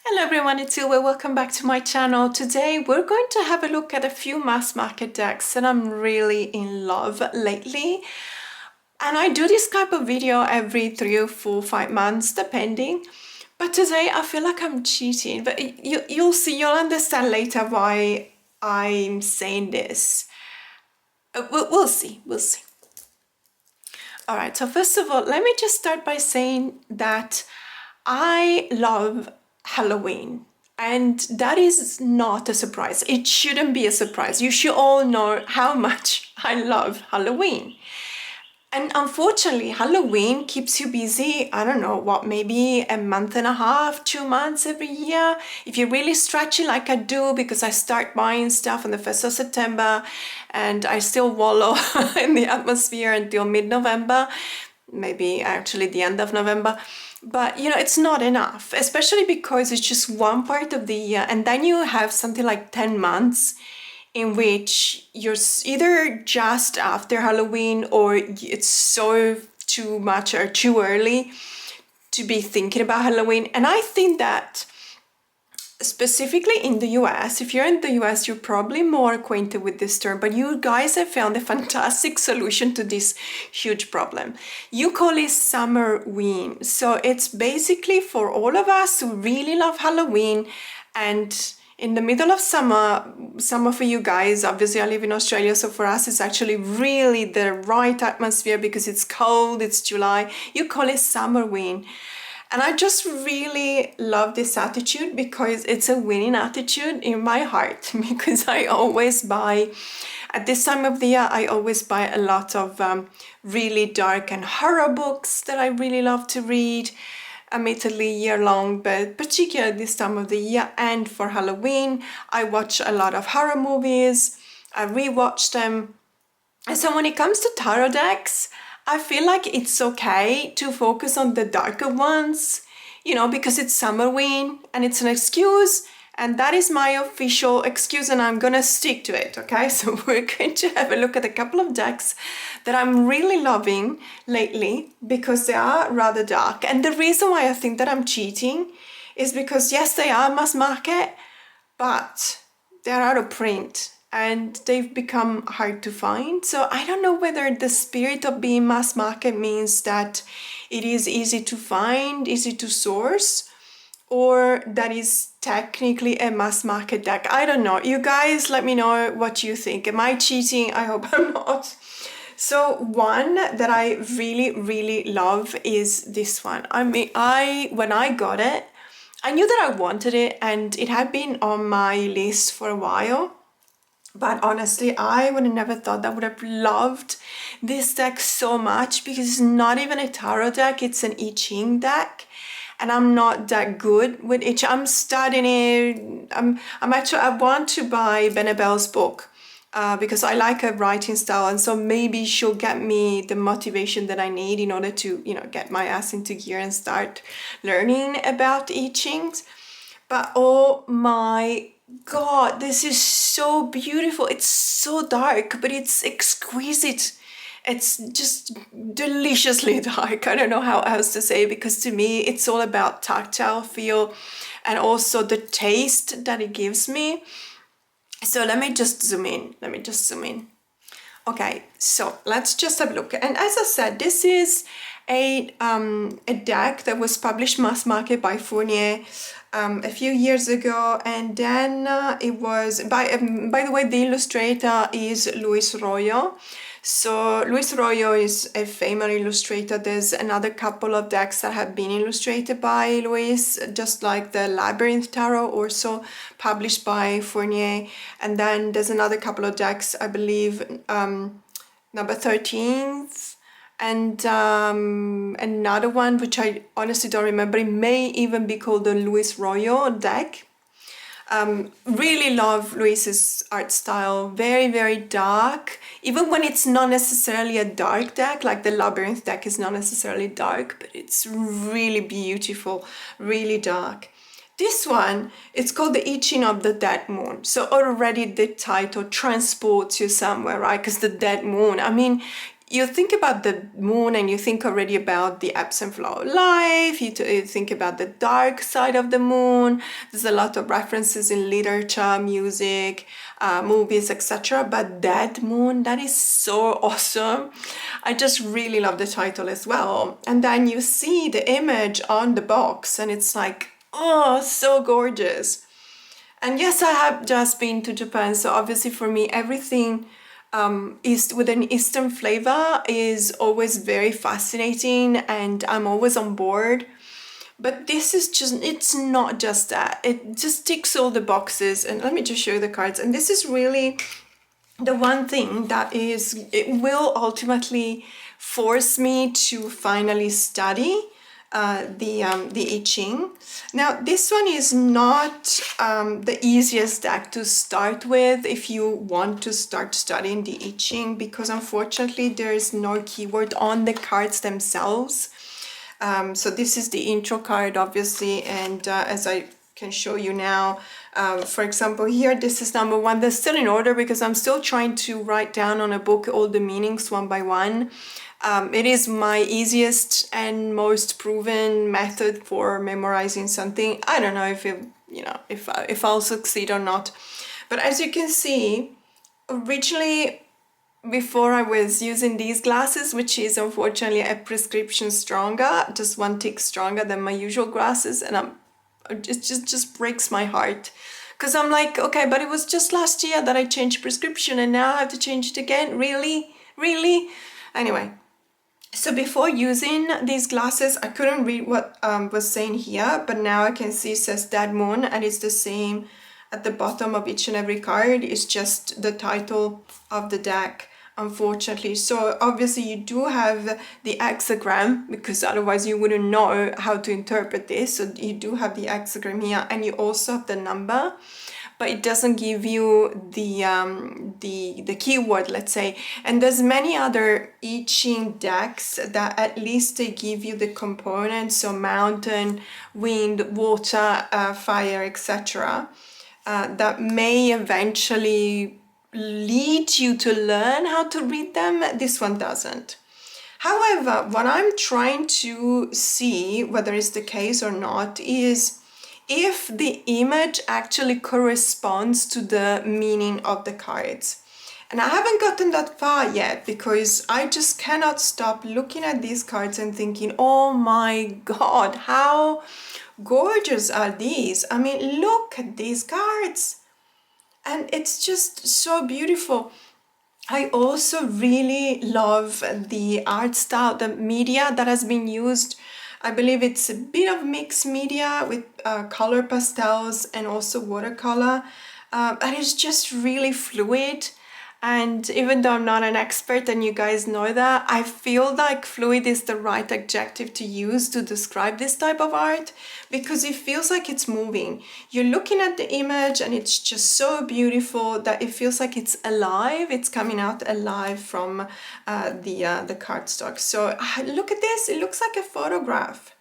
Hello everyone, it's Silvia. Welcome back to my channel. Today we're going to have a look at a few mass market decks that I'm really in love lately. And I do this type of video every 3 or 4, 5 months depending. But today I feel like I'm cheating, but you'll see, you'll understand later why I'm saying this. We'll see. Alright, so first of all, let me just start by saying that I love Halloween. And that is not a surprise. It shouldn't be a surprise. You should all know how much I love Halloween. And unfortunately, Halloween keeps you busy, I don't know, what, maybe a month and a half, 2 months every year. If you're really stretching like I do, because I start buying stuff on the 1st of September and I still wallow in the atmosphere until mid-November, maybe actually the end of November. But you know, it's not enough, especially because it's just one part of the year. And then you have something like 10 months in which you're either just after Halloween or it's so too much or too early to be thinking about Halloween. And I think that specifically in the US, if you're in the US, you're probably more acquainted with this term, but you guys have found a fantastic solution to this huge problem. You call it Summerween. So it's basically for all of us who really love Halloween, and in the middle of summer, for you guys, obviously I live in Australia, so for us it's actually really the right atmosphere because it's cold, it's July. You call it Summerween. And I just really love this attitude because it's a winning attitude in my heart, because I always buy, at this time of the year, I always buy a lot of really dark and horror books that I really love to read, admittedly year long, but particularly this time of the year. And for Halloween, I watch a lot of horror movies, I rewatch them. And so when it comes to tarot decks, I feel like it's okay to focus on the darker ones, you know, because it's Summerween and it's an excuse, and that is my official excuse and I'm gonna stick to it, okay? So we're going to have a look at a couple of decks that I'm really loving lately because they are rather dark. And the reason why I think that I'm cheating is because yes, they are mass market, but they're out of print and they've become hard to find. So I don't know whether the spirit of being mass market means that it is easy to find, easy to source, or that is technically a mass market deck. I don't know. You guys let me know what you think. Am I cheating? I hope I'm not. So one that I really love is this one. I mean, when I got it, I knew that I wanted it and it had been on my list for a while. But honestly, I would have never thought that I would have loved this deck so much because it's not even a tarot deck, it's an I Ching deck. And I'm not that good with it. I'm studying it. I want to buy Benebel's book because I like her writing style. And so maybe she'll get me the motivation that I need in order to, you know, get my ass into gear and start learning about I Chings. But oh my God, this is so beautiful. It's so dark, but it's exquisite. It's just deliciously dark. I don't know how else to say, because to me, it's all about tactile feel and also the taste that it gives me. So let me just zoom in. Okay, so let's just have a look. And as I said, this is a deck that was published mass market by Fournier a few years ago, and then it was by the way, the illustrator is Luis Royo. So Luis Royo is a famous illustrator. There's another couple of decks that have been illustrated by Luis, just like the Labyrinth Tarot, also published by Fournier. And then there's another couple of decks, I believe, number 13th, and another one which I honestly don't remember. It may even be called the Luis Royo deck. Really love Luis's art style. Very dark, even when it's not necessarily a dark deck, like the Labyrinth deck is not necessarily dark, but it's really beautiful, really dark. This one, it's called the I Ching of the Dead Moon. So already the title transports you somewhere, right? Because the dead moon, I mean, you think about the moon and you think already about the ebbs and flow of life. You think about the dark side of the moon. There's a lot of references in literature, music, movies, etc. But that moon, that is so awesome. I just really love the title as well. And then you see the image on the box and it's like, oh, so gorgeous. And yes, I have just been to Japan, so obviously for me everything East with an Eastern flavor is always very fascinating, and I'm always on board. But this is just, it's not just that. It just ticks all the boxes. And let me just show you the cards. And this is really the one thing that it will ultimately force me to finally study the I Ching. Now this one is not the easiest deck to start with if you want to start studying the I Ching, because unfortunately there is no keyword on the cards themselves. So this is the intro card, obviously, and as I can show you now, for example here, this is number 1. They're still in order because I'm still trying to write down on a book all the meanings one by one. It is my easiest and most proven method for memorizing something. I don't know if I'll succeed or not, but as you can see, originally before I was using these glasses, which is unfortunately a prescription stronger, just 1 tick stronger than my usual glasses, and it just breaks my heart, because I'm like, okay, but it was just last year that I changed prescription and now I have to change it again. Really? Anyway, so before using these glasses I couldn't read what was saying here, but now I can see it says Dead Moon, and it's the same at the bottom of each and every card. It's just the title of the deck, unfortunately. So obviously you do have the hexagram, because otherwise you wouldn't know how to interpret this. So you do have the hexagram here, and you also have the number, but it doesn't give you the keyword, let's say. And there's many other I Ching decks that at least they give you the components, so mountain, wind, water, fire, etc. That may eventually lead you to learn how to read them. This one doesn't. However, what I'm trying to see whether it's the case or not is if the image actually corresponds to the meaning of the cards. And I haven't gotten that far yet, because I just cannot stop looking at these cards and thinking, oh my god, how gorgeous are these? I mean, look at these cards. And it's just so beautiful. I also really love the art style, the media that has been used. I believe it's a bit of mixed media with color pastels and also watercolor. And it's just really fluid. And even though I'm not an expert, and you guys know that, I feel like fluid is the right adjective to use to describe this type of art, because it feels like it's moving. You're looking at the image and it's just so beautiful that it feels like it's alive. It's coming out alive from the cardstock. So look at this, it looks like a photograph.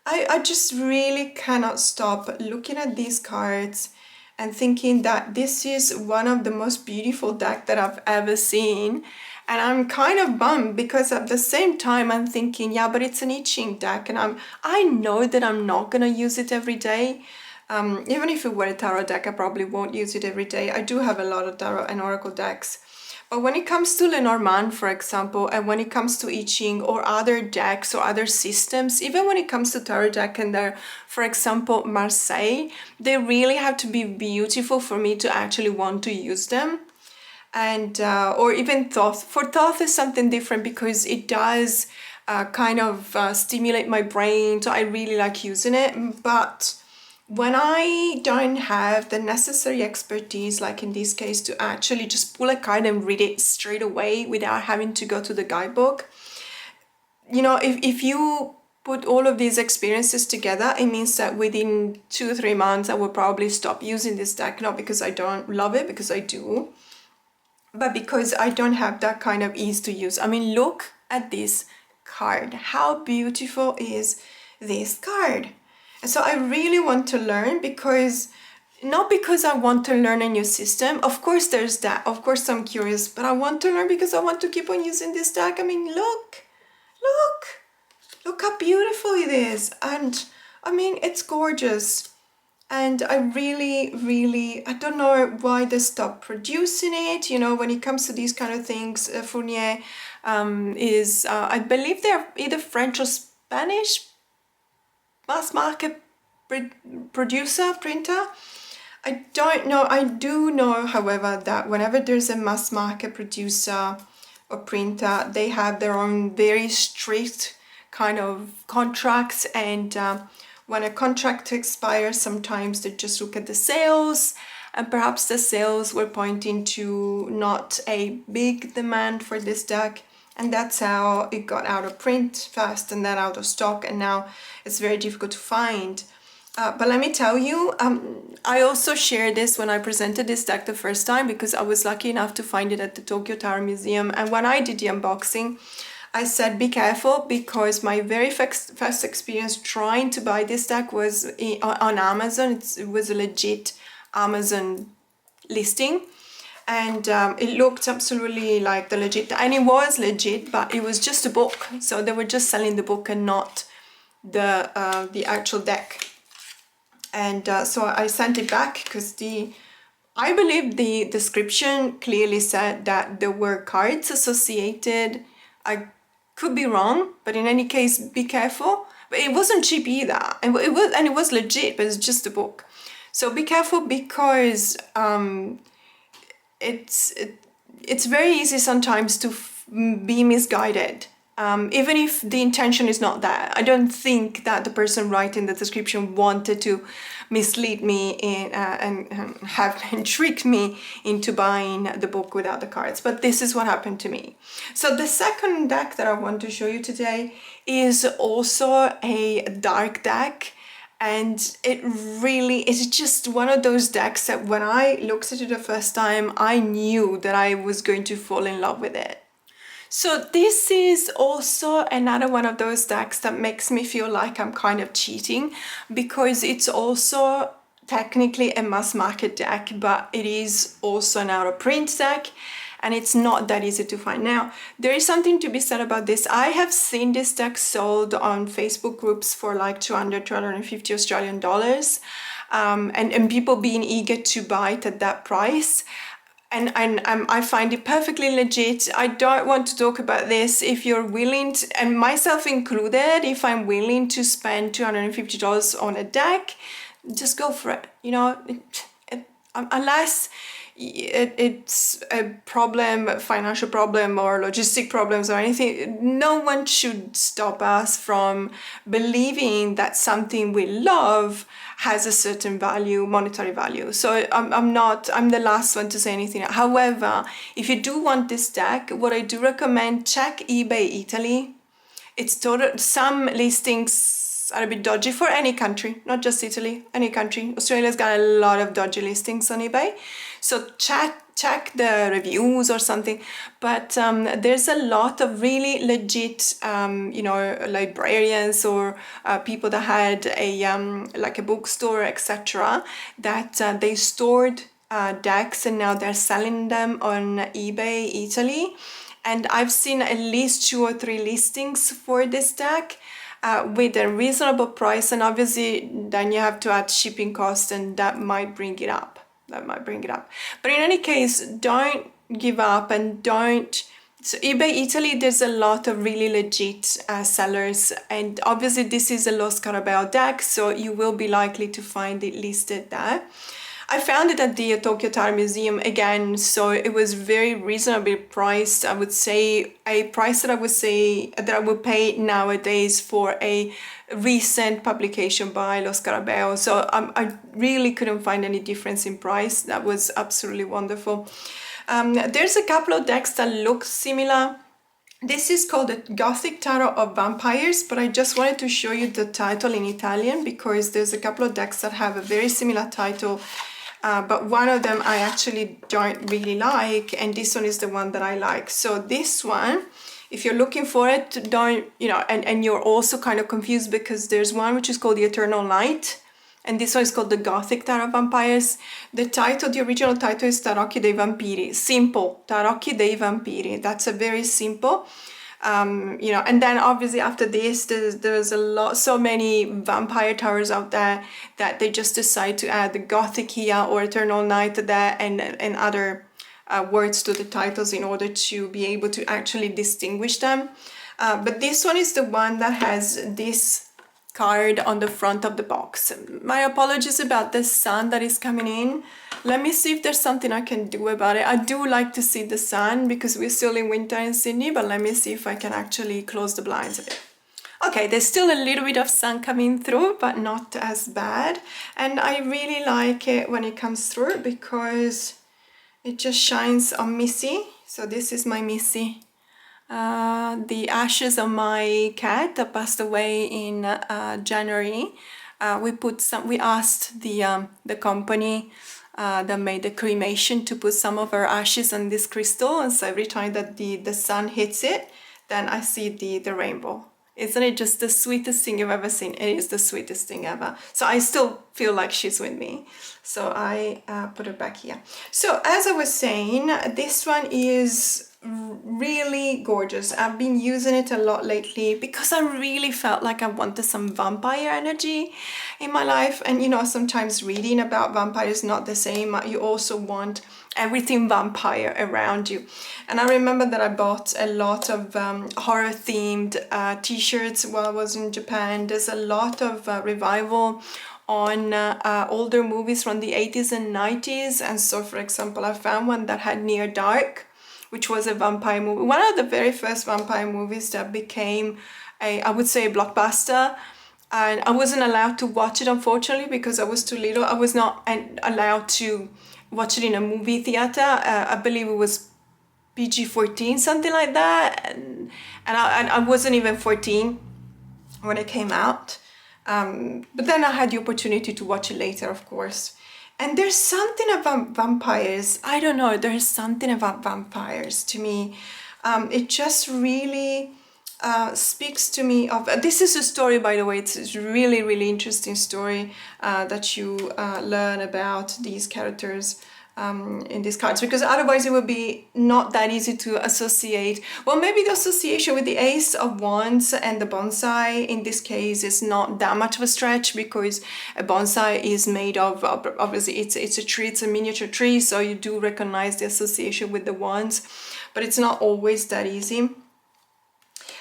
I just really cannot stop looking at these cards and thinking that this is one of the most beautiful decks that I've ever seen. And I'm kind of bummed, because at the same time I'm thinking, yeah, but it's an I Ching deck, and I know that I'm not gonna use it every day. Even if it were a tarot deck, I probably won't use it every day. I do have a lot of tarot and oracle decks. But when it comes to Lenormand, for example, and when it comes to I Ching or other decks or other systems, even when it comes to tarot deck and their, for example, Marseille, they really have to be beautiful for me to actually want to use them. And or even Thoth. For Thoth is something different, because it does kind of stimulate my brain, so I really like using it. But when I don't have the necessary expertise, like in this case, to actually just pull a card and read it straight away without having to go to the guidebook, you know, if you put all of these experiences together, it means that within 2 or 3 months I will probably stop using this deck, not because I don't love it, because I do, but because I don't have that kind of ease to use. I mean, look at this card. How beautiful is this card? And so I really want to learn, because not because I want to learn a new system. Of course there's that. Of course I'm curious, but I want to learn because I want to keep on using this deck. I mean, look how beautiful it is. And I mean, it's gorgeous. And I really, I don't know why they stopped producing it. You know, when it comes to these kind of things, Fournier is, I believe they're either French or Spanish mass market printer. I don't know. I do know, however, that whenever there's a mass market producer or printer, they have their own very strict kind of contracts, and when a contract expires, sometimes they just look at the sales, and perhaps the sales were pointing to not a big demand for this deck, and that's how it got out of print fast and then out of stock, and now it's very difficult to find. But let me tell you, I also shared this when I presented this deck the first time, because I was lucky enough to find it at the Tokyo Tower Museum. And when I did the unboxing, I said be careful, because my very first experience trying to buy this deck was on Amazon. It was a legit Amazon listing, and it looked absolutely like the legit, and it was legit, but it was just a book. So they were just selling the book and not the actual deck. And so I sent it back because I believe the description clearly said that there were cards associated. I could be wrong, but in any case, be careful. But it wasn't cheap either, and it was legit, but it's just a book. So be careful, because it's very easy sometimes to be misguided. Even if the intention is not that. I don't think that the person writing the description wanted to mislead me and trick me into buying the book without the cards, but this is what happened to me. So the second deck that I want to show you today is also a dark deck, and it really is just one of those decks that when I looked at it the first time, I knew that I was going to fall in love with it. So this is also another one of those decks that makes me feel like I'm kind of cheating, because it's also technically a mass market deck, but it is also an out of print deck, and it's not that easy to find. Now, there is something to be said about this. I have seen this deck sold on Facebook groups for like 250 Australian dollars, and people being eager to buy it at that price. And I find it perfectly legit. I don't want to talk about this. If you're willing to, and myself included, if I'm willing to spend $250 on a deck, just go for it. You know, unless it's a problem, financial problem or logistic problems or anything, no one should stop us from believing that something we love has a certain value, monetary value. So I'm the last one to say anything. However, if you do want this deck, what I do recommend, check eBay Italy. It's total, some listings are a bit dodgy for any country, not just Italy, any country. Australia's got a lot of dodgy listings on eBay. So check the reviews or something, but there's a lot of really legit, librarians or people that had like a bookstore, etc., that they stored decks, and now they're selling them on eBay Italy. And I've seen at least 2 or 3 listings for this deck with a reasonable price, and obviously then you have to add shipping costs, and that might bring it up. But in any case, don't give up, and don't. So eBay Italy, there's a lot of really legit sellers, and obviously this is a Lo Scarabeo deck, so you will be likely to find it listed there. I found it at the Tokyo Tower Museum again, so it was very reasonably priced. I would say a price that I would pay nowadays for a recent publication by Lo Scarabeo. So I really couldn't find any difference in price. That was absolutely wonderful. There's a couple of decks that look similar. This is called the Gothic Tarot of Vampires, but I just wanted to show you the title in Italian, because there's a couple of decks that have a very similar title. But one of them I actually don't really like, and this one is the one that I like. So this one, if you're looking for it, don't, and you're also kind of confused, because there's one which is called the Eternal Light, And this one is called the Gothic Tarot Vampires. The title, the original title is Tarocchi dei Vampiri. Simple, Tarocchi dei Vampiri. That's a very simple. You know, and then obviously after this, there's a lot, so many vampire tarots out there that they just decide to add the Gothic here or Eternal Night there and other words to the titles in order to be able to actually distinguish them. But this one is the one that has this card on the front of the box. My apologies about the sun that is coming in. Let me see if there's something I can do about it. I do like to see the sun because we're still in winter in Sydney, but let me see if I can actually close the blinds a bit. Okay, there's still a little bit of sun coming through, but not as bad. And I really like it when it comes through because it just shines on Missy. So this is my Missy. The ashes of my cat that passed away in January. We asked the company that made the cremation to put some of her ashes on this crystal, and so every time that the sun hits it, then I see the rainbow. Isn't it just the sweetest thing you've ever seen? It is the sweetest thing ever. So I still feel like she's with me. So I put her back here. So as I was saying, this one is really gorgeous. I've been using it a lot lately because I really felt like I wanted some vampire energy in my life. And you know, sometimes reading about vampires is not the same. You also want everything vampire around you. And I remember that I bought a lot of horror themed t-shirts while I was in Japan. There's a lot of revival on older movies from the 80s and 90s. And so, for example, I found one that had Near Dark, which was a vampire movie. One of the very first vampire movies that became I would say, a blockbuster. And I wasn't allowed to watch it, unfortunately, because I was too little. I was not allowed to watch it in a movie theater. I believe it was PG-14, something like that. And I wasn't even 14 when it came out. But then I had the opportunity to watch it later, of course. And there's something about vampires. I don't know, there's something about vampires to me. It just really speaks to me of... this is a story, by the way. It's a really, really interesting story that you learn about these characters in these cards, because otherwise it would be not that easy to associate. Well, maybe the association with the Ace of Wands and the bonsai in this case is not that much of a stretch, because a bonsai is made of, obviously it's a tree, it's a miniature tree, so you do recognize the association with the wands, but it's not always that easy.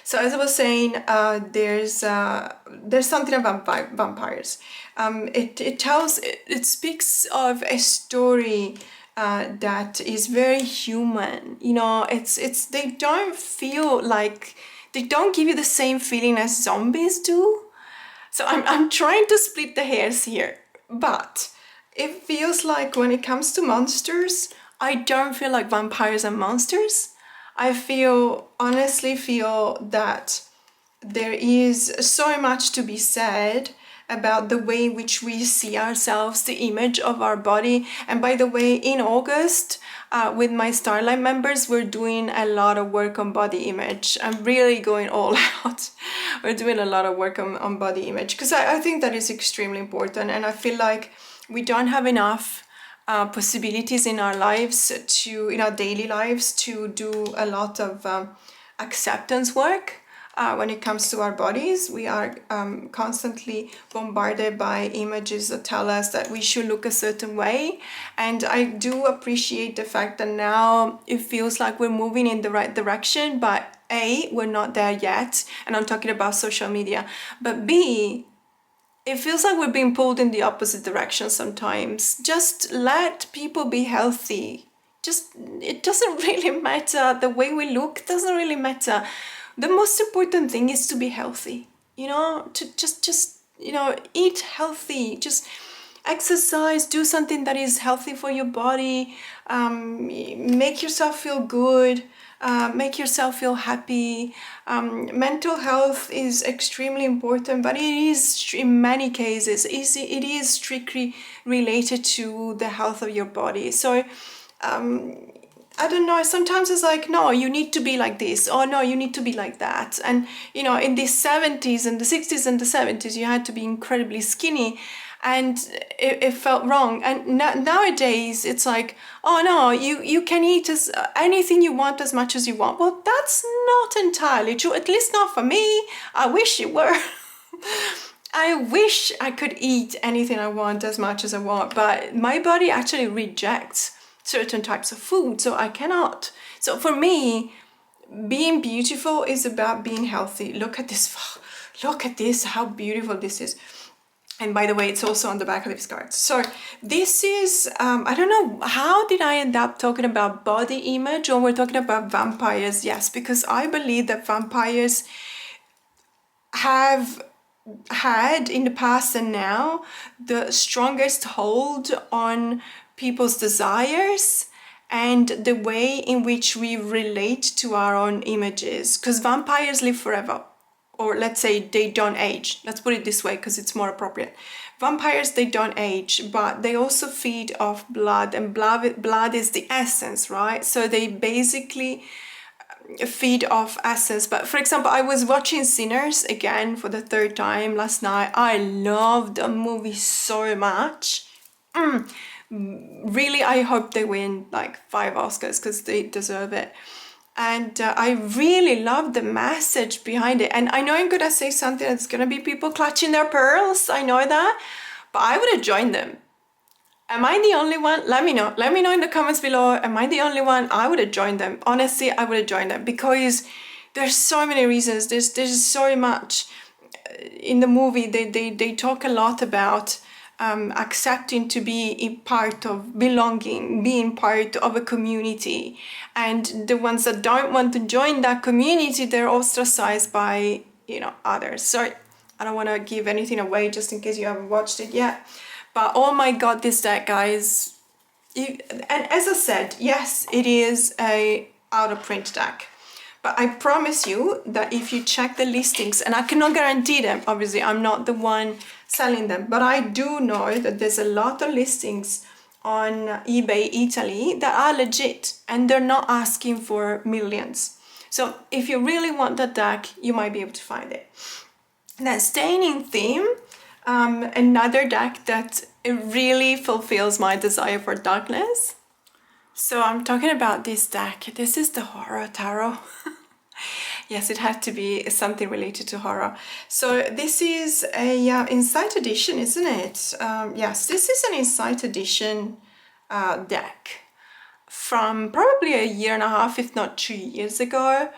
So as I was saying, there's something about vampires. It speaks of a story that is very human. You know, they don't feel like, they don't give you the same feeling as zombies do. So I'm trying to split the hairs here, but it feels like when it comes to monsters, I don't feel like vampires are monsters. I honestly feel that there is so much to be said about the way in which we see ourselves, the image of our body. And by the way, in August, with my Starlight members, we're doing a lot of work on body image. I'm really going all out. We're doing a lot of work on body image, because I think that is extremely important. And I feel like we don't have enough possibilities in our lives, in our daily lives, to do a lot of acceptance work when it comes to our bodies. We are constantly bombarded by images that tell us that we should look a certain way, and I do appreciate the fact that now it feels like we're moving in the right direction, but A, we're not there yet, and I'm talking about social media, but B, it feels like we're being pulled in the opposite direction sometimes. Just let people be healthy. It doesn't really matter. The way we look doesn't really matter. The most important thing is to be healthy. You know, to just eat healthy. Just exercise, do something that is healthy for your body. Make yourself feel good. Make yourself feel happy. Mental health is extremely important, but it is, in many cases, it is strictly related to the health of your body. So I don't know, sometimes it's like, no, you need to be like this, or no, you need to be like that. And you know, in the 70s and the 60s and the 70s, you had to be incredibly skinny. and it felt wrong. And nowadays it's like, oh no, you can eat anything you want as much as you want. Well, that's not entirely true, at least not for me. I wish it were. I wish I could eat anything I want as much as I want, but my body actually rejects certain types of food, so I cannot. So for me, being beautiful is about being healthy. Look at this, look at this, how beautiful this is. And by the way, it's also on the back of this card. So this is, I don't know, how did I end up talking about body image, or we're talking about vampires? Yes, because I believe that vampires have had in the past and now the strongest hold on people's desires and the way in which we relate to our own images, because vampires live forever, or let's say they don't age. Let's put it this way because it's more appropriate. Vampires, they don't age, but they also feed off blood, and blood is the essence, right? So they basically feed off essence. But for example, I was watching Sinners again for the third time last night. I loved the movie so much. Really, I hope they win like 5 Oscars because they deserve it. And I really love the message behind it. And I know I'm gonna say something that's gonna be people clutching their pearls, I know that, but I would have joined them. Am I the only one? Let me know. Let me know in the comments below. Am I the only one? I would have joined them. Honestly, I would have joined them because there's so many reasons. There's so much in the movie. They talk a lot about accepting to be a part of belonging, being part of a community. And the ones that don't want to join that community, they're ostracized by, others. So I don't want to give anything away just in case you haven't watched it yet. But oh my God, this deck, guys. And as I said, yes, it is a out of print deck. But I promise you that if you check the listings, and I cannot guarantee them, obviously, I'm not the one selling them, but I do know that there's a lot of listings on eBay Italy that are legit and they're not asking for millions. So if you really want that deck, you might be able to find it. Then staying in theme, another deck that it really fulfills my desire for darkness. So I'm talking about this deck. This is the Horror Tarot. Yes, it had to be something related to horror. So this is a Insight edition, isn't it? Yes, this is an Insight edition deck from probably a year and a half, if not 2 years ago.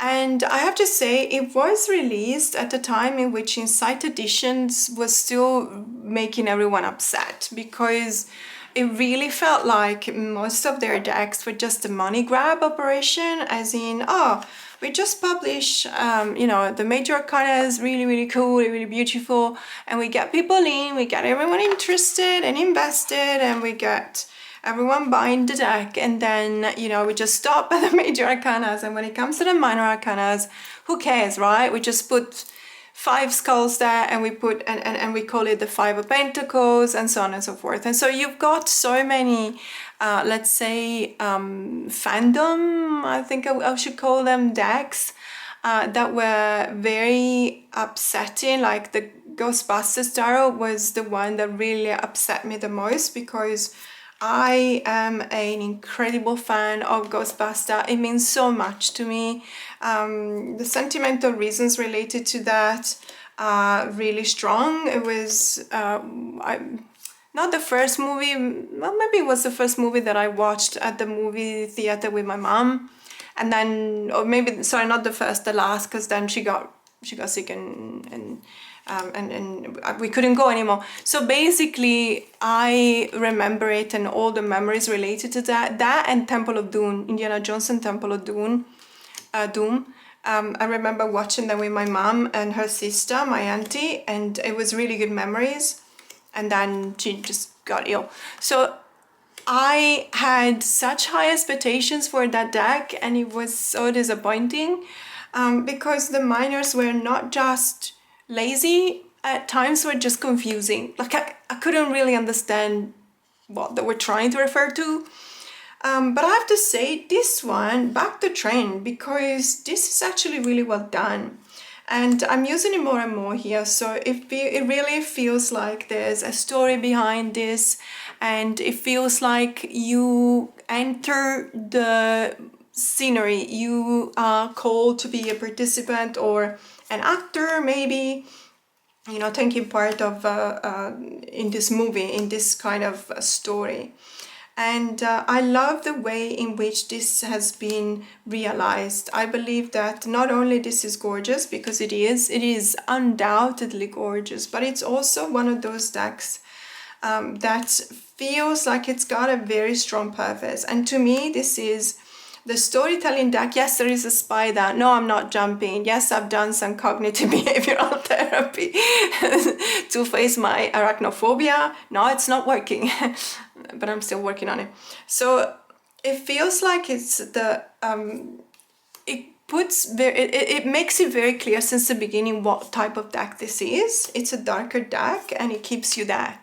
And I have to say, it was released at a time in which Insight Editions was still making everyone upset, because it really felt like most of their decks were just a money grab operation, as in, oh, we just publish, the major arcana is really, really cool, really beautiful, and we get people in, we get everyone interested and invested, and we get everyone buying the deck, and then, we just stop at the major arcanas, and when it comes to the minor arcanas, who cares, right? We just put 5 skulls there, and we put, and we call it the 5 of Pentacles, and so on and so forth. And so you've got so many, let's say, fandom, I think I should call them, decks, that were very upsetting. Like the Ghostbusters Tarot was the one that really upset me the most, because I am an incredible fan of Ghostbuster. It means so much to me. The sentimental reasons related to that are really strong. It was not the first movie, well, maybe it was the first movie that I watched at the movie theater with my mom. And then, or maybe, sorry, not the first, the last, because then she got sick and we couldn't go anymore. So basically, I remember it and all the memories related to that and Temple of Doom, Indiana Jones and Temple of Doom. I remember watching them with my mom and her sister, my auntie, and it was really good memories. And then she just got ill. So I had such high expectations for that deck, and it was so disappointing, because the minors were not just lazy, at times were just confusing. Like I couldn't really understand what they were trying to refer to. But I have to say, this one backed the trend, because this is actually really well done. And I'm using it more and more here, so it really feels like there's a story behind this, and it feels like you enter the scenery. You are called to be a participant or an actor, maybe, you know, taking part of in this movie, in this kind of story. And I love the way in which this has been realized. I believe that not only this is gorgeous, because it is undoubtedly gorgeous, but it's also one of those decks that feels like it's got a very strong purpose. And to me, this is the storytelling deck. Yes, there is a spider. No, I'm not jumping. Yes, I've done some cognitive behavioral therapy to face my arachnophobia. No, it's not working, but I'm still working on it. So it feels like it's the it makes it very clear since the beginning what type of deck this is. It's a darker deck, and it keeps you there.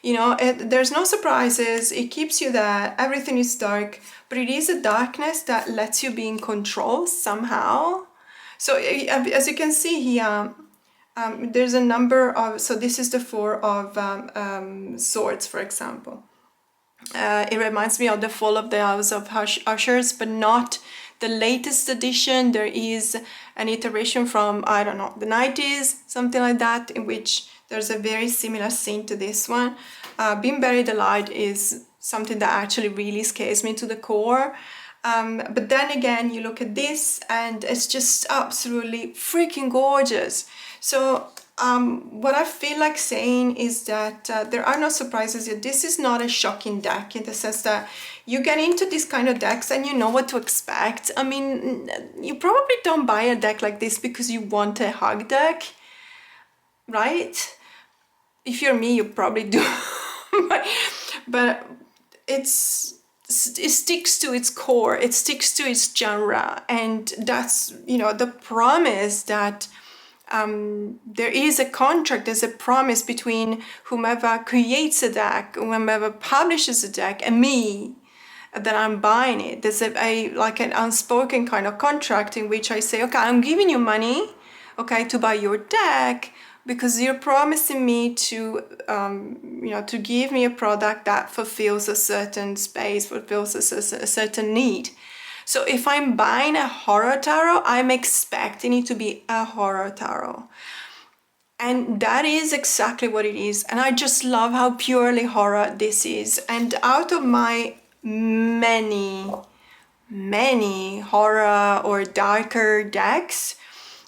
You know, there's no surprises, it keeps you there, everything is dark, but it is a darkness that lets you be in control somehow. So as you can see here, there's a number of, so this is the Four of Swords, for example. It reminds me of the Fall of the House of Ushers, but not the latest edition. There is an iteration from, I don't know, the 90s, something like that, in which there's a very similar scene to this one. Being buried alive is something that actually really scares me to the core. But then again, you look at this and it's just absolutely freaking gorgeous. So what I feel like saying is that there are no surprises here. This is not a shocking deck in the sense that you get into these kind of decks and you know what to expect. I mean, you probably don't buy a deck like this because you want a hug deck, right? If you're me, you probably do. but it sticks to its core, it sticks to its genre, and that's, you know, the promise that there is a contract, there's a promise between whomever creates a deck, whomever publishes a deck, and me, that I'm buying it. There's like an unspoken kind of contract in which I say, okay, I'm giving you money, okay, to buy your deck, because you're promising me to, you know, to give me a product that fulfills a certain space, fulfills a certain need. So if I'm buying a horror tarot, I'm expecting it to be a horror tarot. And that is exactly what it is. And I just love how purely horror this is. And out of my many horror or darker decks,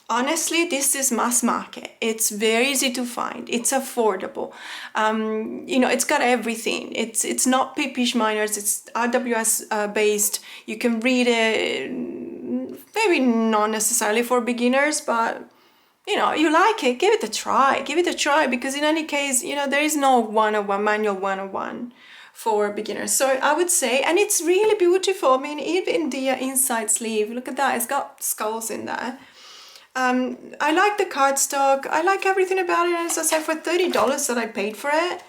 honestly, this is mass market. It's very easy to find. It's affordable. You know, it's got everything. It's not Pippish Miners. It's RWS based. You can read it. Maybe not necessarily for beginners, but you know, you like it, give it a try. Give it a try, because in any case, you know, there is no 101 manual 101 for beginners. So I would say, and it's really beautiful. I mean, even the inside sleeve, look at that. It's got skulls in there. I like the cardstock. I like everything about it. As I said, for $30 that I paid for it,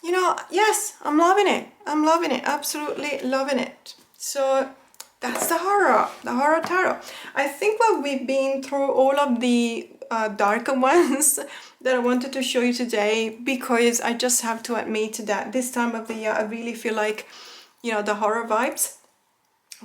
you know, yes, I'm loving it. I'm loving it. Absolutely loving it. So that's the horror tarot. I think that we've been through all of the darker ones that I wanted to show you today, because I just have to admit that this time of the year, I really feel like, you know, the horror vibes.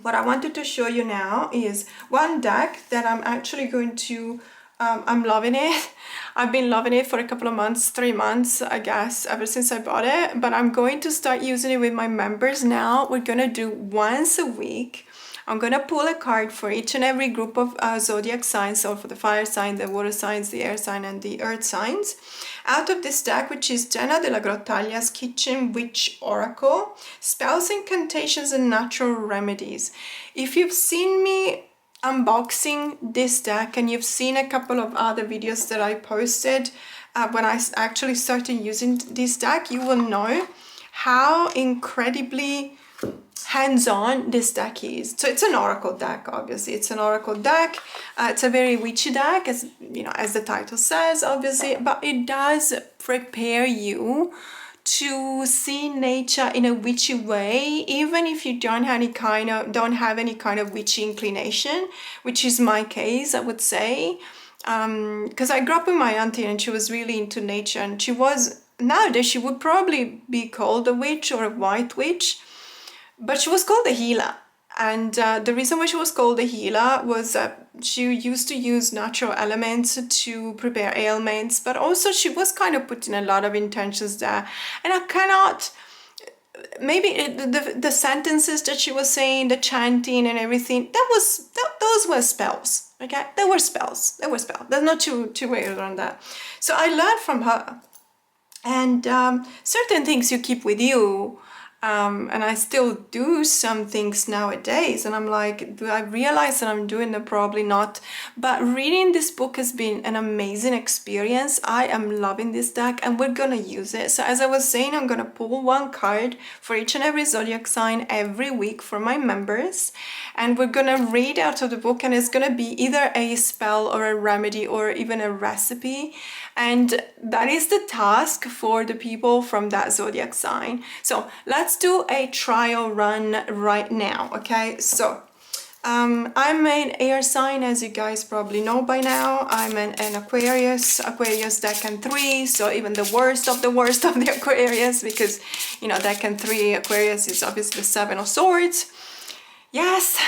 What I wanted to show you now is one deck that I'm actually going to, I'm loving it. I've been loving it for a couple of months, 3 months, I guess, ever since I bought it. But I'm going to start using it with my members now. We're going to do once a week. I'm going to pull a card for each and every group of zodiac signs, so for the fire sign, the water signs, the air sign, and the earth signs, out of this deck, which is Jenna de la Grottaglia's Kitchen Witch Oracle, Spells, Incantations, and Natural Remedies. If you've seen me unboxing this deck, and you've seen a couple of other videos that I posted when I actually started using this deck, you will know how incredibly hands-on this deck is. So it's an oracle deck, obviously. It's an oracle deck. It's a very witchy deck, as you know, as the title says, obviously, but it does prepare you to see nature in a witchy way, even if you don't have any kind of witchy inclination, which is my case, I would say. Because I grew up with my auntie and she was really into nature, and nowadays she would probably be called a witch or a white witch, but she was called a healer. And the reason why she was called a healer was she used to use natural elements to prepare ailments, but also she was kind of putting a lot of intentions there. And I cannot, the sentences that she was saying, the chanting and everything, those were spells. Okay, they were spells. There's not two ways around that. So I learned from her, and certain things you keep with you. And I still do some things nowadays, and I'm like, do I realize that I'm doing them? Probably not. But reading this book has been an amazing experience. I am loving this deck, and we're gonna use it. So as I was saying, I'm gonna pull one card for each and every zodiac sign every week for my members, and we're gonna read out of the book, and it's gonna be either a spell or a remedy or even a recipe. And that is the task for the people from that zodiac sign. So let's do a trial run right now, okay? So I'm an air sign, as you guys probably know by now. I'm an Aquarius Decan 3, so even the worst of the Aquarius, because, you know, Decan 3 Aquarius is obviously the 7 of Swords. Yes,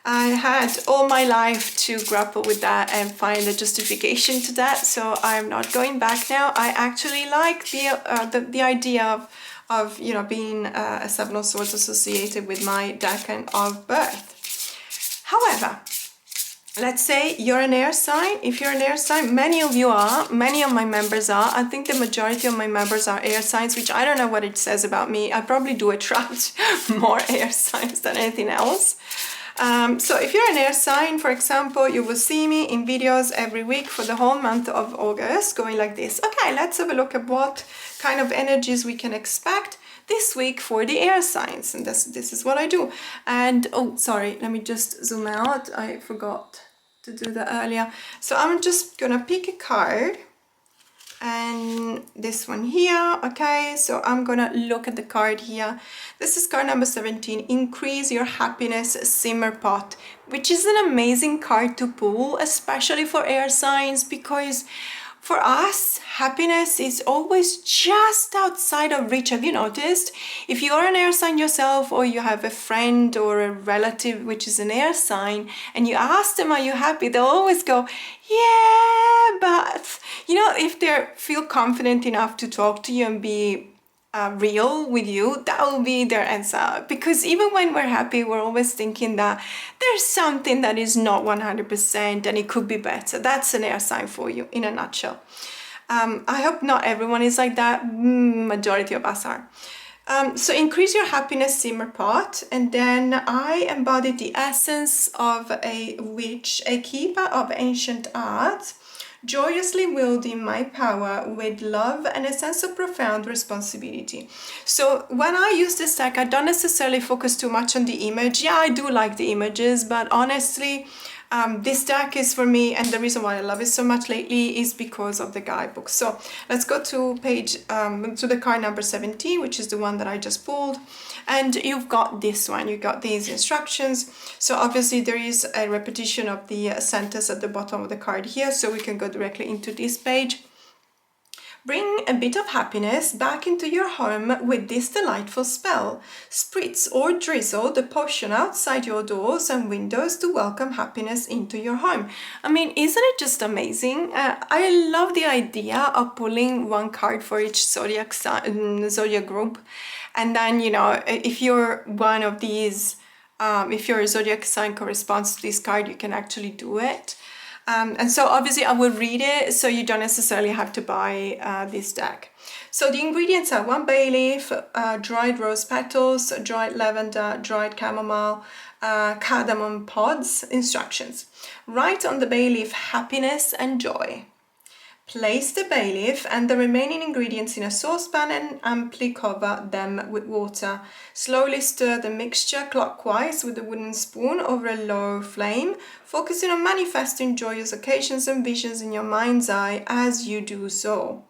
I had all my life to grapple with that and find a justification to that, so I'm not going back now. I actually like the idea of you know, being a 7 of Swords associated with my decan of birth. However, let's say you're an air sign. If you're an air sign, many of you are, many of my members are. I think the majority of my members are air signs, which I don't know what it says about me. I probably do attract more air signs than anything else. So if you're an air sign, for example, you will see me in videos every week for the whole month of August, going like this. Okay, let's have a look at what kind of energies we can expect this week for the air signs. And this is what I do. And, oh, sorry, let me just zoom out. I forgot to do that earlier. So I'm just gonna pick a card. And this one here, okay, so I'm gonna look at the card here. This is card number 17, Increase Your Happiness Simmer Pot, which is an amazing card to pull, especially for air signs, because for us, happiness is always just outside of reach. Have you noticed? If you are an air sign yourself, or you have a friend or a relative which is an air sign, and you ask them, are you happy? They'll always go, yeah, but, you know, if they feel confident enough to talk to you and be real with you, that will be their answer. Because even when we're happy, we're always thinking that there's something that is not 100% and it could be better. That's an air sign for you in a nutshell. I hope not everyone is like that. Majority of us are. So increase your happiness simmer pot, and then I embodied the essence of a witch, a keeper of ancient art, joyously wielding my power with love and a sense of profound responsibility. So when I use this deck, I don't necessarily focus too much on the image. Yeah, I do like the images, but honestly, this deck is for me, and the reason why I love it so much lately is because of the guidebook. So let's go to to the card number 17, which is the one that I just pulled. And you've got this one, you've got these instructions. So obviously there is a repetition of the sentence at the bottom of the card here, so we can go directly into this page. Bring a bit of happiness back into your home with this delightful spell. Spritz or drizzle the potion outside your doors and windows to welcome happiness into your home. I mean, isn't it just amazing? I love the idea of pulling one card for each zodiac group. And then, you know, if you're one of these, if your zodiac sign corresponds to this card, you can actually do it. And so obviously I will read it, so you don't necessarily have to buy this deck. So the ingredients are 1 bay leaf, dried rose petals, dried lavender, dried chamomile, cardamom pods. Instructions. Write on the bay leaf happiness and joy. Place the bay leaf and the remaining ingredients in a saucepan and amply cover them with water. Slowly stir the mixture clockwise with a wooden spoon over a low flame, focusing on manifesting joyous occasions and visions in your mind's eye as you do so.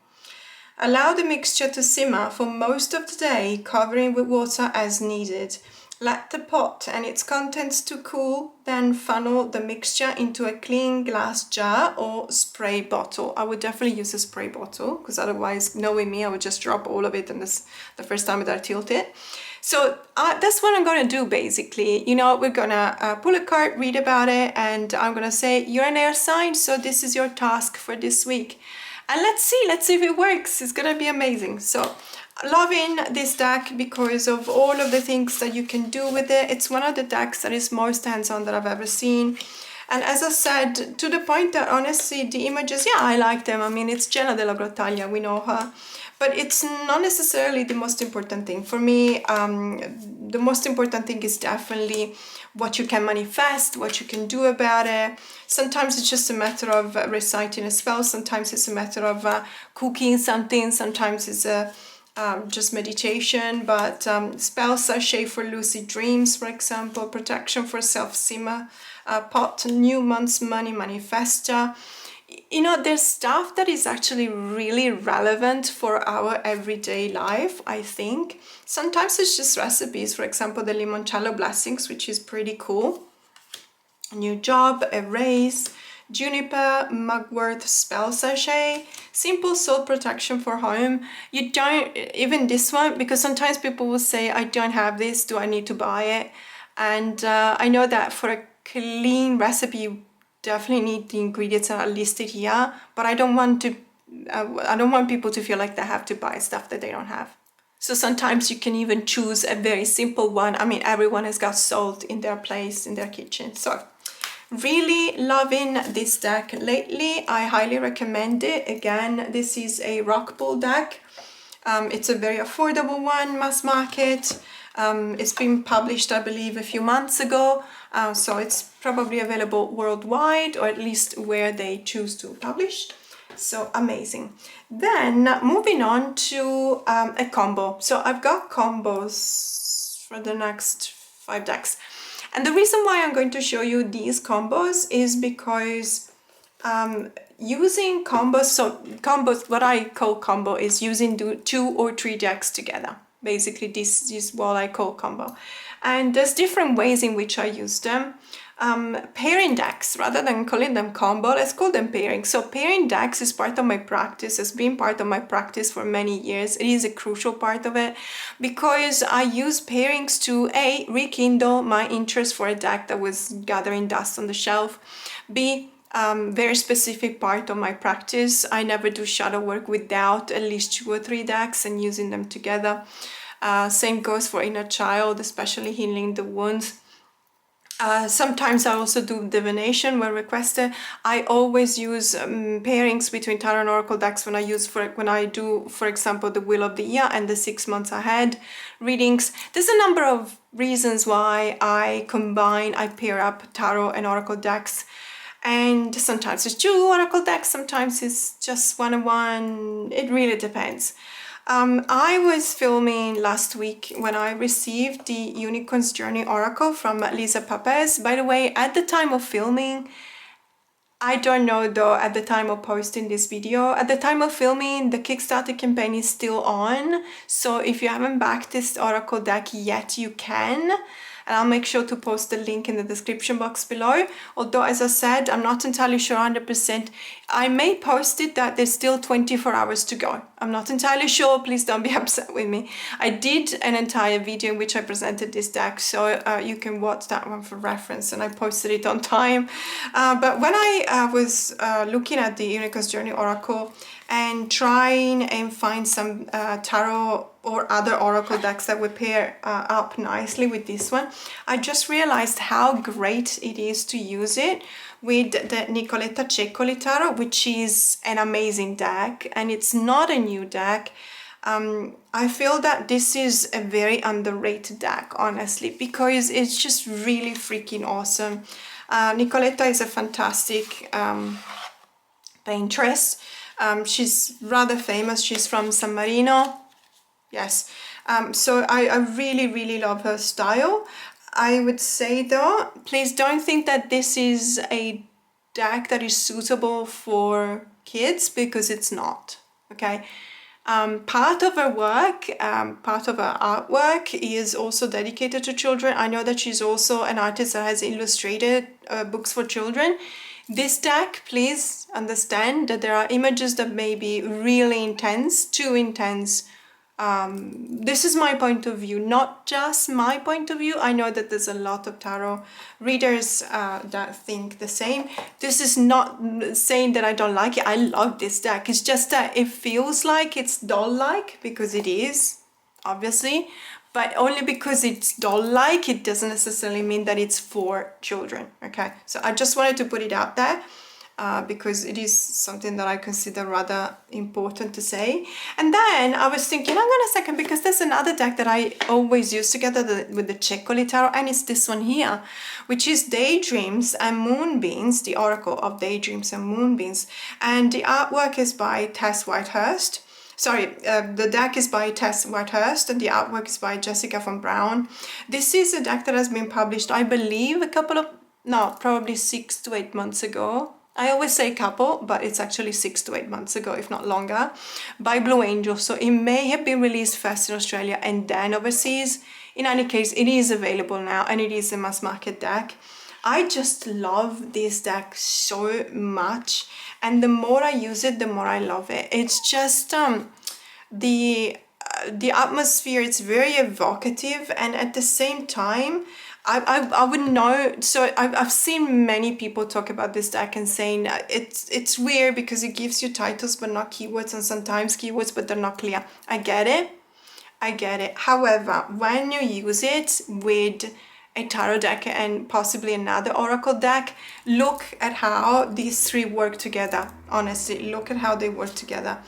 Allow the mixture to simmer for most of the day, covering with water as needed. Let the pot and its contents to cool, then funnel the mixture into a clean glass jar or spray bottle. I would definitely use a spray bottle because otherwise, knowing me, I would just drop all of it and this the first time that I tilt it. So that's what I'm gonna do basically. You know, we're gonna pull a card, read about it, and I'm gonna say, you're an air sign, so this is your task for this week. And let's see if it works. It's gonna be amazing. So loving this deck because of all of the things that you can do with it. It's one of the decks that is most hands-on that I've ever seen. And as I said, to the point that honestly the images, yeah, I like them. I mean, it's Jenna della Grottaglia, we know her. But it's not necessarily the most important thing. For me, the most important thing is definitely what you can manifest, what you can do about it. Sometimes it's just a matter of reciting a spell. Sometimes it's a matter of cooking something. Sometimes it's just meditation. But spell sachet for lucid dreams, for example, protection for self-simmer, pot, new month's money manifester. You know, there's stuff that is actually really relevant for our everyday life, I think. Sometimes it's just recipes, for example, the limoncello blessings, which is pretty cool. A new job, a raise, juniper, mugwort, spell sachet, simple soul protection for home. You don't, even this one, because sometimes people will say, I don't have this, do I need to buy it? And I know that for a clean recipe, you definitely need the ingredients that are listed here, but I don't want people to feel like they have to buy stuff that they don't have. So sometimes you can even choose a very simple one. I mean, everyone has got salt in their place, in their kitchen. So really loving this deck lately. I highly recommend it. Again, this is a rock pool deck. It's a very affordable one, mass market. It's been published, I believe, a few months ago. So it's probably available worldwide, or at least where they choose to publish. So amazing. Then moving on to a combo. So I've got combos for the next 5 decks. And the reason why I'm going to show you these combos is because using combos, so combos, what I call combo is using 2 or 3 decks together. Basically, this is what I call combo. And there's different ways in which I use them. Pairing decks, rather than calling them combo, let's call them pairing. So pairing decks is part of my practice, has been part of my practice for many years. It is a crucial part of it because I use pairings to A, rekindle my interest for a deck that was gathering dust on the shelf, B, very specific part of my practice. I never do shadow work without at least 2 or 3 decks and using them together. Same goes for inner child, especially healing the wounds. Sometimes I also do divination when requested. I always use pairings between tarot and oracle decks when I do, for example, the Wheel of the Year and the 6 months ahead readings. There's a number of reasons why I pair up tarot and oracle decks. And sometimes it's 2 oracle decks, sometimes it's just 1 and 1. It really depends. I was filming last week when I received the Unicorn's Journey Oracle from Lisa Papez. By the way, at the time of filming, I don't know though, at the time of posting this video, at the time of filming, the Kickstarter campaign is still on. So if you haven't backed this Oracle deck yet, you can. And I'll make sure to post the link in the description box below. Although, as I said, I'm not entirely sure 100%. I may post it that there's still 24 hours to go. I'm not entirely sure, please don't be upset with me. I did an entire video in which I presented this deck, so you can watch that one for reference, and I posted it on time. But when I was looking at the Unicorn's Journey Oracle and trying and find some tarot or other oracle decks that would pair up nicely with this one, I just realized how great it is to use it with the Nicoleta Czechol tarot, which is an amazing deck, and it's not a new deck. I feel that this is a very underrated deck, honestly, because it's just really freaking awesome. Nicoleta is a fantastic paintress. She's rather famous. She's from San Marino. Yes. So I really, really love her style. I would say though, please don't think that this is a deck that is suitable for kids, because it's not. Okay. Part of her work, part of her artwork is also dedicated to children. I know that she's also an artist that has illustrated books for children. This deck, please understand that there are images that may be really intense, too intense. This is my point of view, not just my point of view. I know that there's a lot of tarot readers that think the same. This is not saying that I don't like it. I love this deck. It's just that it feels like it's doll-like, because it is, obviously. But only because it's doll-like, it doesn't necessarily mean that it's for children, okay? So I just wanted to put it out there. Because it is something that I consider rather important to say. And then I was thinking, hang on a second, because there's another deck that I always use together with the Czechol tarot, and it's this one here, which is Daydreams and Moonbeams, the Oracle of Daydreams and Moonbeams. And the artwork is by Tess Whitehurst. The deck is by Tess Whitehurst and the artwork is by Jessica von Braun. This is a deck that has been published, I believe, probably 6 to 8 months ago. I always say couple, but it's actually 6 to 8 months ago, if not longer, by Blue Angel. So it may have been released first in Australia and then overseas. In any case, it is available now and it is a mass market deck. I just love this deck so much. And the more I use it, the more I love it. It's just the atmosphere, it's very evocative, and at the same time, I wouldn't know. So I've seen many people talk about this deck and saying it's weird because it gives you titles but not keywords, and sometimes keywords but they're not clear. I get it. However, when you use it with a tarot deck and possibly another oracle deck, look at how these three work together. Honestly, look at how they work together.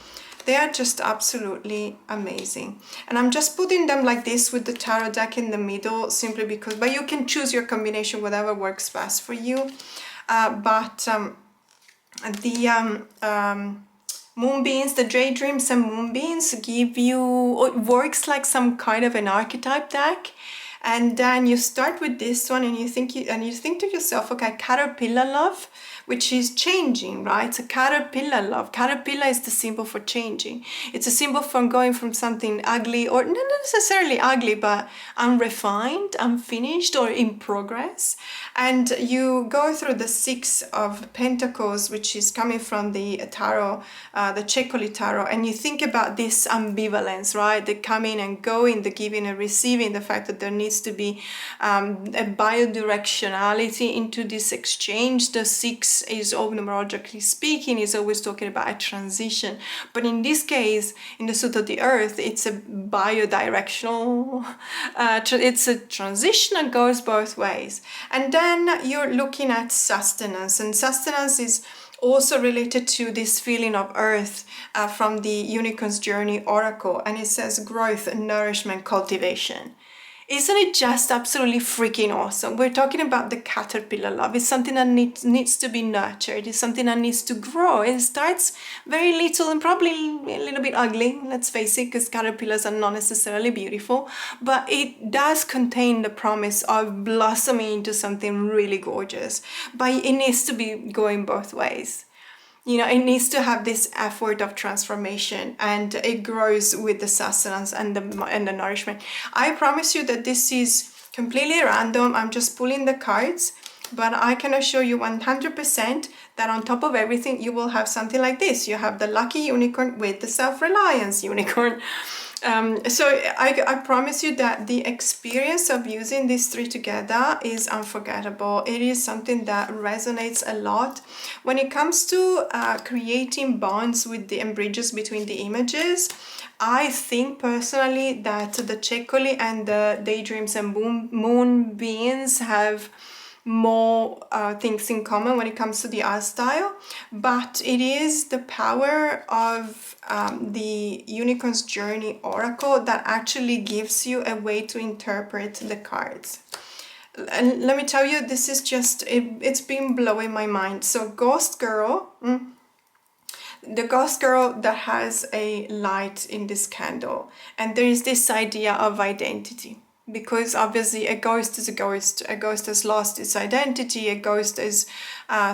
They are just absolutely amazing. And I'm just putting them like this with the tarot deck in the middle, simply because, but you can choose your combination, whatever works best for you. Moonbeams, the Daydreams and Moonbeams give you, it works like some kind of an archetype deck. And then you start with this one and you think to yourself, okay, caterpillar love, which is changing, right? So caterpillar love. Caterpillar is the symbol for changing. It's a symbol for going from something ugly, or not necessarily ugly, but unrefined, unfinished, or in progress. And you go through the 6 of Pentacles, which is coming from the tarot, the Czechol tarot, and you think about this ambivalence, right? The coming and going, the giving and receiving, the fact that there needs to be a bidirectionality into this exchange. The 6 is, numerologically speaking, is always talking about a transition, but in this case, in the suit of the earth, it's a bidirectional, it's a transition that goes both ways. And then you're looking at sustenance, and sustenance is also related to this feeling of earth from the Unicorn's Journey Oracle, and it says growth, nourishment, cultivation. Isn't it just absolutely freaking awesome? We're talking about the caterpillar love. It's something that needs to be nurtured. It's something that needs to grow. It starts very little and probably a little bit ugly, let's face it, because caterpillars are not necessarily beautiful, but it does contain the promise of blossoming into something really gorgeous. But it needs to be going both ways. You know, it needs to have this effort of transformation, and it grows with the sustenance and the nourishment. I promise you that this is completely random. I'm just pulling the cards, but I can assure you 100% that on top of everything, you will have something like this. You have the lucky unicorn with the self-reliance unicorn. So I promise you that the experience of using these 3 together is unforgettable. It is something that resonates a lot when it comes to creating bonds with and bridges between the images. I think personally that the Czechol and the Daydreams and Moonbeams have more things in common when it comes to the art style, but it is the power of the Unicorn's Journey Oracle that actually gives you a way to interpret the cards. And let me tell you, this is just, it's been blowing my mind. So Ghost Girl, the Ghost Girl that has a light in this candle, and there is this idea of identity. Because obviously a ghost is a ghost. A ghost has lost its identity. A ghost is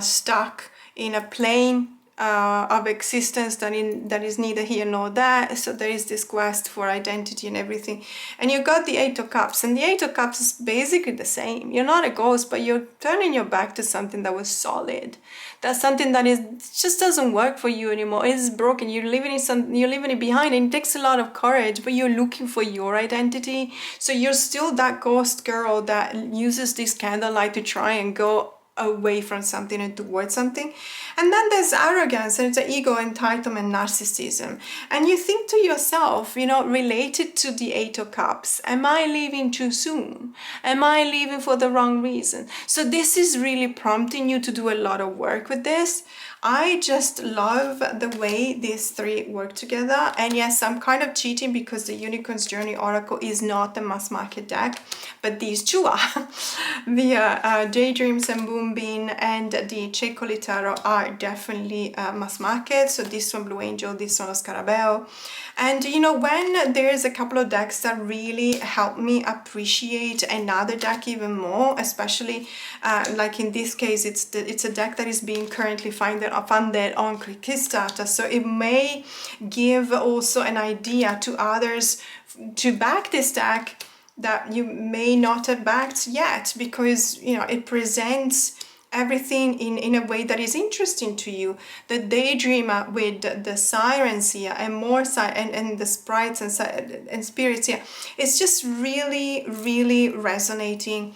stuck in a plane of existence that is neither here nor there. So there is this quest for identity and everything. And you got the Eight of Cups, and the Eight of Cups is basically the same. You're not a ghost, but you're turning your back to something that was solid. That's something that is just doesn't work for you anymore. It's broken. You're leaving it behind, and it takes a lot of courage, but you're looking for your identity. So you're still that ghost girl that uses this candlelight to try and go away from something and towards something. And then there's arrogance, and it's an ego, entitlement, narcissism. And you think to yourself, related to the Eight of Cups, am I leaving too soon? Am I leaving for the wrong reason? So this is really prompting you to do a lot of work with this. I just love the way these three work together. And yes, I'm kind of cheating because the Unicorn's Journey Oracle is not a mass market deck, but these two are. The Daydreams and Moonbeam and the Czechol Tarot are definitely mass market. So this one Blue Angel, this one Scarabeo. And when there's a couple of decks that really help me appreciate another deck even more, especially like in this case, it's a deck that is being currently funded on Kickstarter, so it may give also an idea to others to back this deck that you may not have backed yet, because it presents everything in a way that is interesting to you. The Daydreamer with the sirens here and more and the sprites and spirits here, it's just really, really resonating.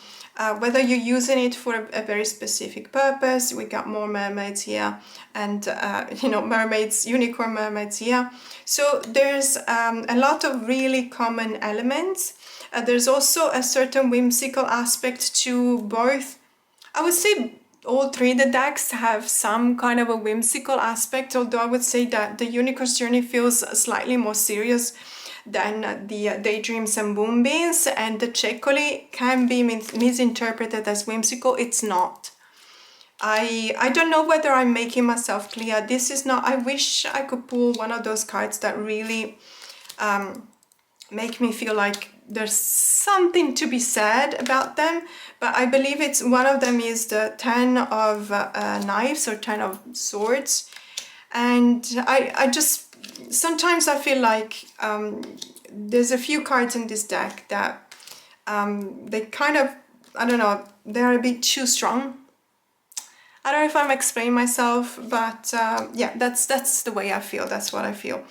Whether you're using it for a very specific purpose. We got more mermaids here, and mermaids, unicorn mermaids here. So there's a lot of really common elements. There's also a certain whimsical aspect to both. I would say all three the decks have some kind of a whimsical aspect, although I would say that the Unicorn's Journey feels slightly more serious than the Daydreams and Moonbeams, and the Czechol can be misinterpreted as whimsical. It's not. I don't know whether I'm making myself clear. This is not. I wish I could pull one of those cards that really make me feel like there's something to be said about them, but I believe it's one of them is the Ten of Knives or Ten of Swords, and I just sometimes I feel like there's a few cards in this deck that they kind of, I don't know, they're a bit too strong. I don't know if I'm explaining myself, but yeah, that's the way I feel. That's what I feel.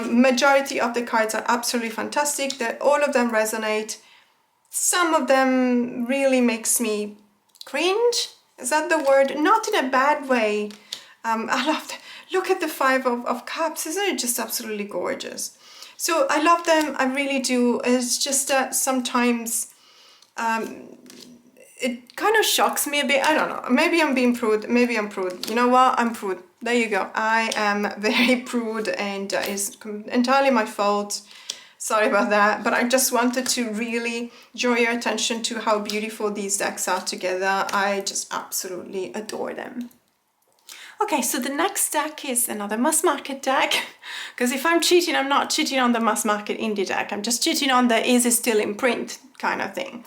Majority of the cards are absolutely fantastic. All of them resonate. Some of them really makes me cringe. Is that the word? Not in a bad way. I love that. Look at the Five of Cups. Isn't it just absolutely gorgeous? So I love them. I really do. It's just that sometimes it kind of shocks me a bit. I don't know. Maybe I'm being prude. Maybe I'm prude. You know what? I'm prude. There you go. I am very prude, and it's entirely my fault. Sorry about that. But I just wanted to really draw your attention to how beautiful these decks are together. I just absolutely adore them. Okay, so the next deck is another mass market deck, because if I'm cheating, I'm not cheating on the mass market indie deck. I'm just cheating on the is it still in print kind of thing.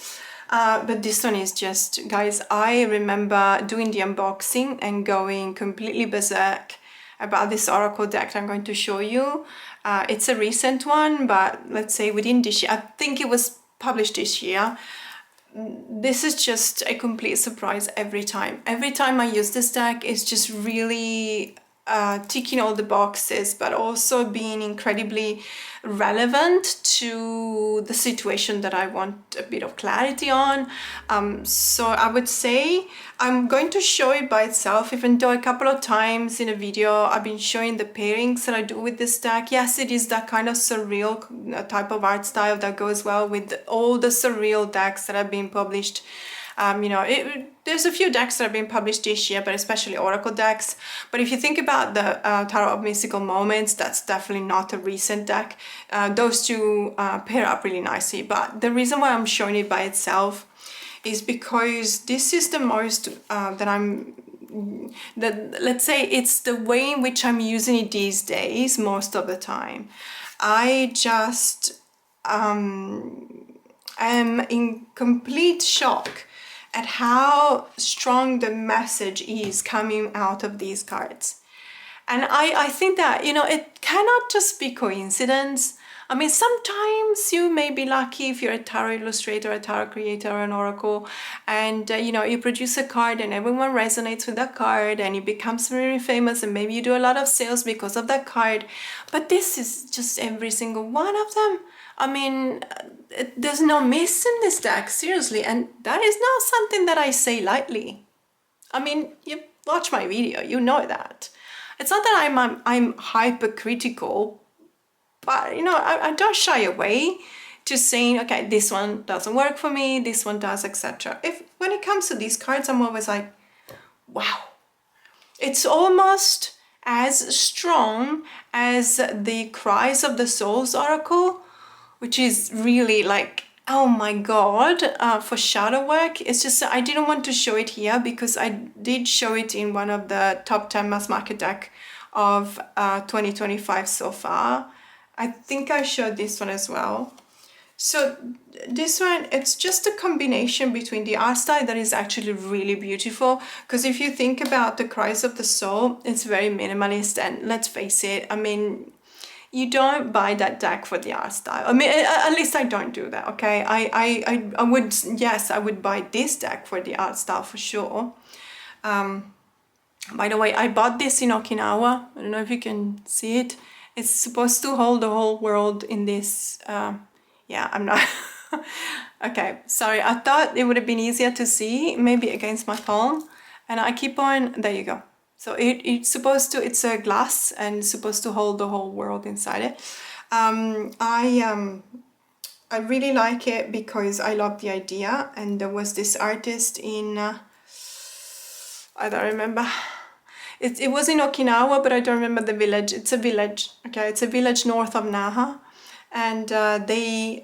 But this one is just, guys, I remember doing the unboxing and going completely berserk about this Oracle deck that I'm going to show you. It's a recent one, but let's say within this year, I think it was published this year. This is just a complete surprise every time. Every time I use this deck, it's just really ticking all the boxes, but also being incredibly relevant to the situation that I want a bit of clarity on. So I would say I'm going to show it by itself, even though a couple of times in a video I've been showing the pairings that I do with this deck. Yes, it is that kind of surreal type of art style that goes well with all the surreal decks that have been published. There's a few decks that have been published this year, but especially Oracle decks. But if you think about the Tarot of Mystical Moments, that's definitely not a recent deck. Those two pair up really nicely. But the reason why I'm showing it by itself is because this is the most let's say it's the way in which I'm using it these days most of the time. I just am in complete shock at how strong the message is coming out of these cards. And I think that, it cannot just be coincidence. I mean, sometimes you may be lucky if you're a tarot illustrator, a tarot creator, or an oracle, and you produce a card and everyone resonates with that card and it becomes very famous, and maybe you do a lot of sales because of that card. But this is just every single one of them. I mean, there's no miss in this deck, seriously, and that is not something that I say lightly. I mean, you watch my video, you know that. It's not that I'm hypercritical, but I don't shy away to saying, okay, this one doesn't work for me, this one does, etc. When it comes to these cards, I'm always like, wow, it's almost as strong as the Cries of the Souls oracle, which is really like, oh my god, for shadow work. It's just I didn't want to show it here because I did show it in one of the top 10 mass market deck of 2025 so far. I think I showed this one as well. So this one, it's just a combination between the art style that is actually really beautiful, because if you think about the Cries of the Soul, it's very minimalist, and let's face it, I mean, you don't buy that deck for the art style. I mean, at least I don't do that, okay? I would, yes, I would buy this deck for the art style for sure. By the way, I bought this in Okinawa. I don't know if you can see it. It's supposed to hold the whole world in this, yeah, I'm not, okay, sorry, I thought it would have been easier to see, maybe against my phone, and I keep on, there you go. So it's supposed to, it's a glass and supposed to hold the whole world inside it. I really like it because I love the idea, and there was this artist in, I don't remember, it was in Okinawa, but I don't remember the village. It's a village, okay, it's a village north of Naha, and they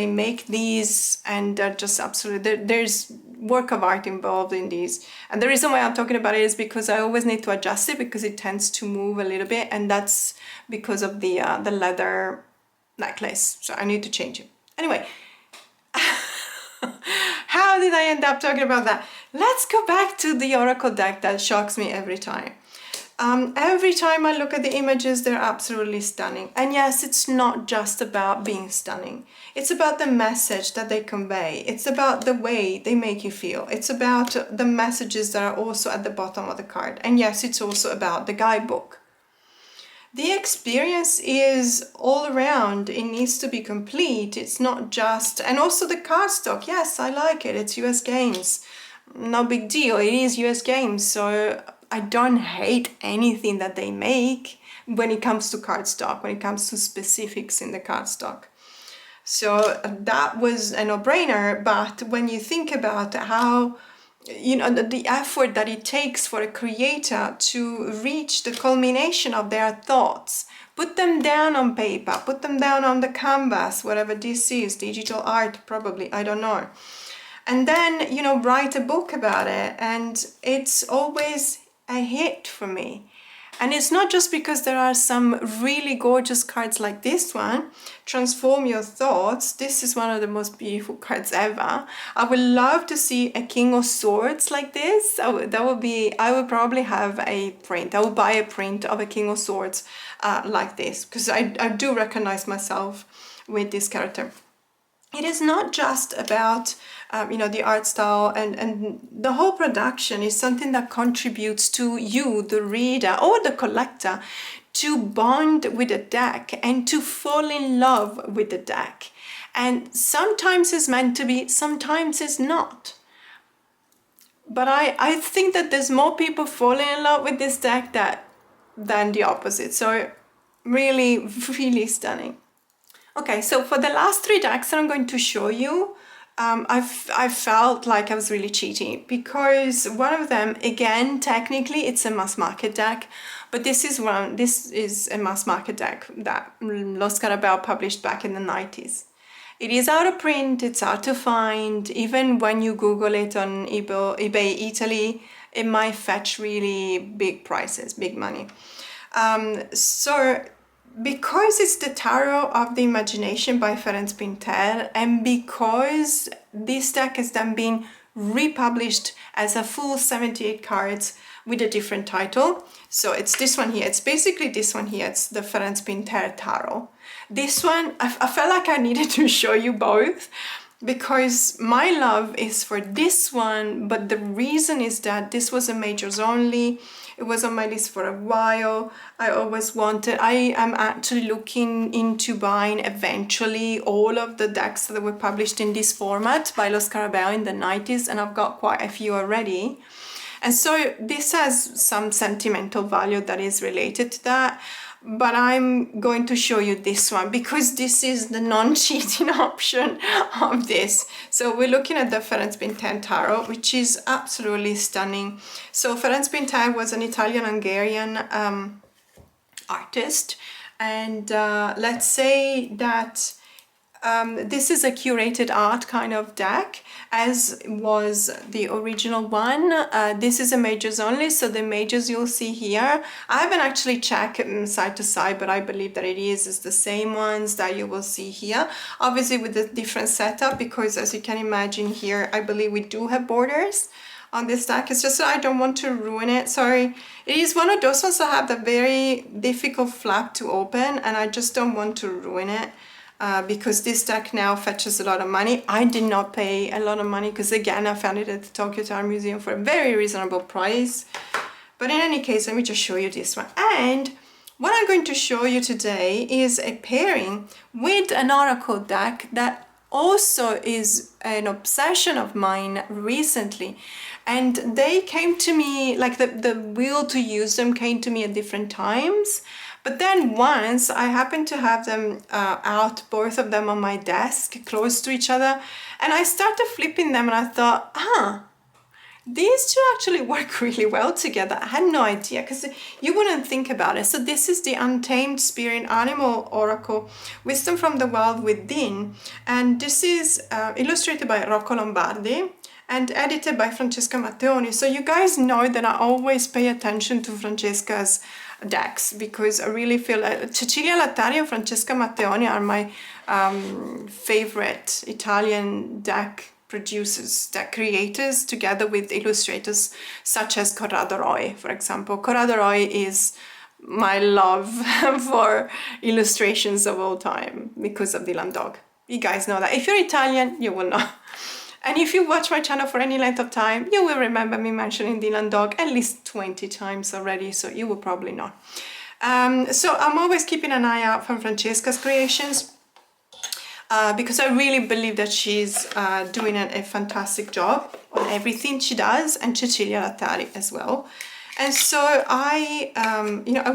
make these, and they're just absolutely, there's work of art involved in these. And the reason why I'm talking about it is because I always need to adjust it because it tends to move a little bit, and that's because of the leather necklace, so I need to change it. Anyway, how did I end up talking about that? Let's go back to the oracle deck that shocks me every time. Every time I look at the images, they're absolutely stunning. And yes, it's not just about being stunning. It's about the message that they convey. It's about the way they make you feel. It's about the messages that are also at the bottom of the card. And yes, it's also about the guidebook. The experience is all around. It needs to be complete. It's not just, and also the cardstock. Yes, I like it. It's US Games. No big deal. It is US Games. So I don't hate anything that they make when it comes to cardstock, when it comes to specifics in the cardstock. So that was a no-brainer. But when you think about how, the effort that it takes for a creator to reach the culmination of their thoughts, put them down on paper, put them down on the canvas, whatever this is, digital art probably, I don't know. And then, write a book about it. And it's always a hit for me. And it's not just because there are some really gorgeous cards like this one, Transform Your Thoughts. This is one of the most beautiful cards ever. I would love to see a King of Swords like this. I would probably have a print. I would buy a print of a King of Swords like this, because I do recognize myself with this character. It is not just about, the art style, and the whole production is something that contributes to you, the reader or the collector, to bond with the deck and to fall in love with the deck. And sometimes it's meant to be, sometimes it's not. But I think that there's more people falling in love with this deck than the opposite. So really, really stunning. Okay, so for the last 3 decks that I'm going to show you, I felt like I was really cheating, because one of them, again, technically it's a mass market deck, but this is a mass market deck that Los Carabao published back in the 90s. It is out of print, it's hard to find. Even when you Google it on eBay Italy, it might fetch really big prices, big money. So because it's the Tarot of the Imagination by Ferenc Pinter, and because this deck has then been republished as a full 78 cards with a different title. So it's this one here. It's basically this one here. It's the Ferenc Pinter Tarot. This one, I felt like I needed to show you both because my love is for this one, but the reason is that this was a majors only. It was on my list for a while. I always wanted, I am actually looking into buying eventually all of the decks that were published in this format by Los Carabeo in the 90s, and I've got quite a few already. And so this has some sentimental value that is related to that. But I'm going to show you this one because this is the non-cheating option of this. So we're looking at the Ferenc Pinter Tarot, which is absolutely stunning. So Ferenc Pinter was an Italian-Hungarian artist, and let's say that this is a curated art kind of deck, as was the original one. This is a majors only, so the majors you'll see here, I haven't actually checked side to side, but I believe that it is the same ones that you will see here, obviously with a different setup, because as you can imagine here, I believe we do have borders on this deck. It's just that I don't want to ruin it. Sorry, it is one of those ones that have the very difficult flap to open, and I just don't want to ruin it. Because this deck now fetches a lot of money. I did not pay a lot of money because again I found it at the Tokyo Tower Museum for a very reasonable price. But in any case, let me just show you this one. And what I'm going to show you today is a pairing with an oracle deck that also is an obsession of mine recently. And they came to me, like the will to use them came to me at different times. But then once I happened to have them out, both of them on my desk, close to each other, and I started flipping them and I thought, these two actually work really well together. I had no idea because you wouldn't think about it. So this is the Untamed Spirit Animal Oracle, Wisdom from the Wild Within. And this is illustrated by Rocco Lombardi and edited by Francesca Matteoni. So you guys know that I always pay attention to Francesca's decks because I really feel like Cecilia Lattari and Francesca Matteoni are my favorite Italian deck producers, deck creators, together with illustrators such as Corrado Roy, for example. Corrado Roy is my love for illustrations of all time because of Dylan Dog. You guys know that. If you're Italian, you will know. And if you watch my channel for any length of time, you will remember me mentioning Dylan Dog at least 20 times already, so you will probably know. So I'm always keeping an eye out for Francesca's creations because I really believe that she's doing a fantastic job on everything she does, and Cecilia Lattari as well. And so I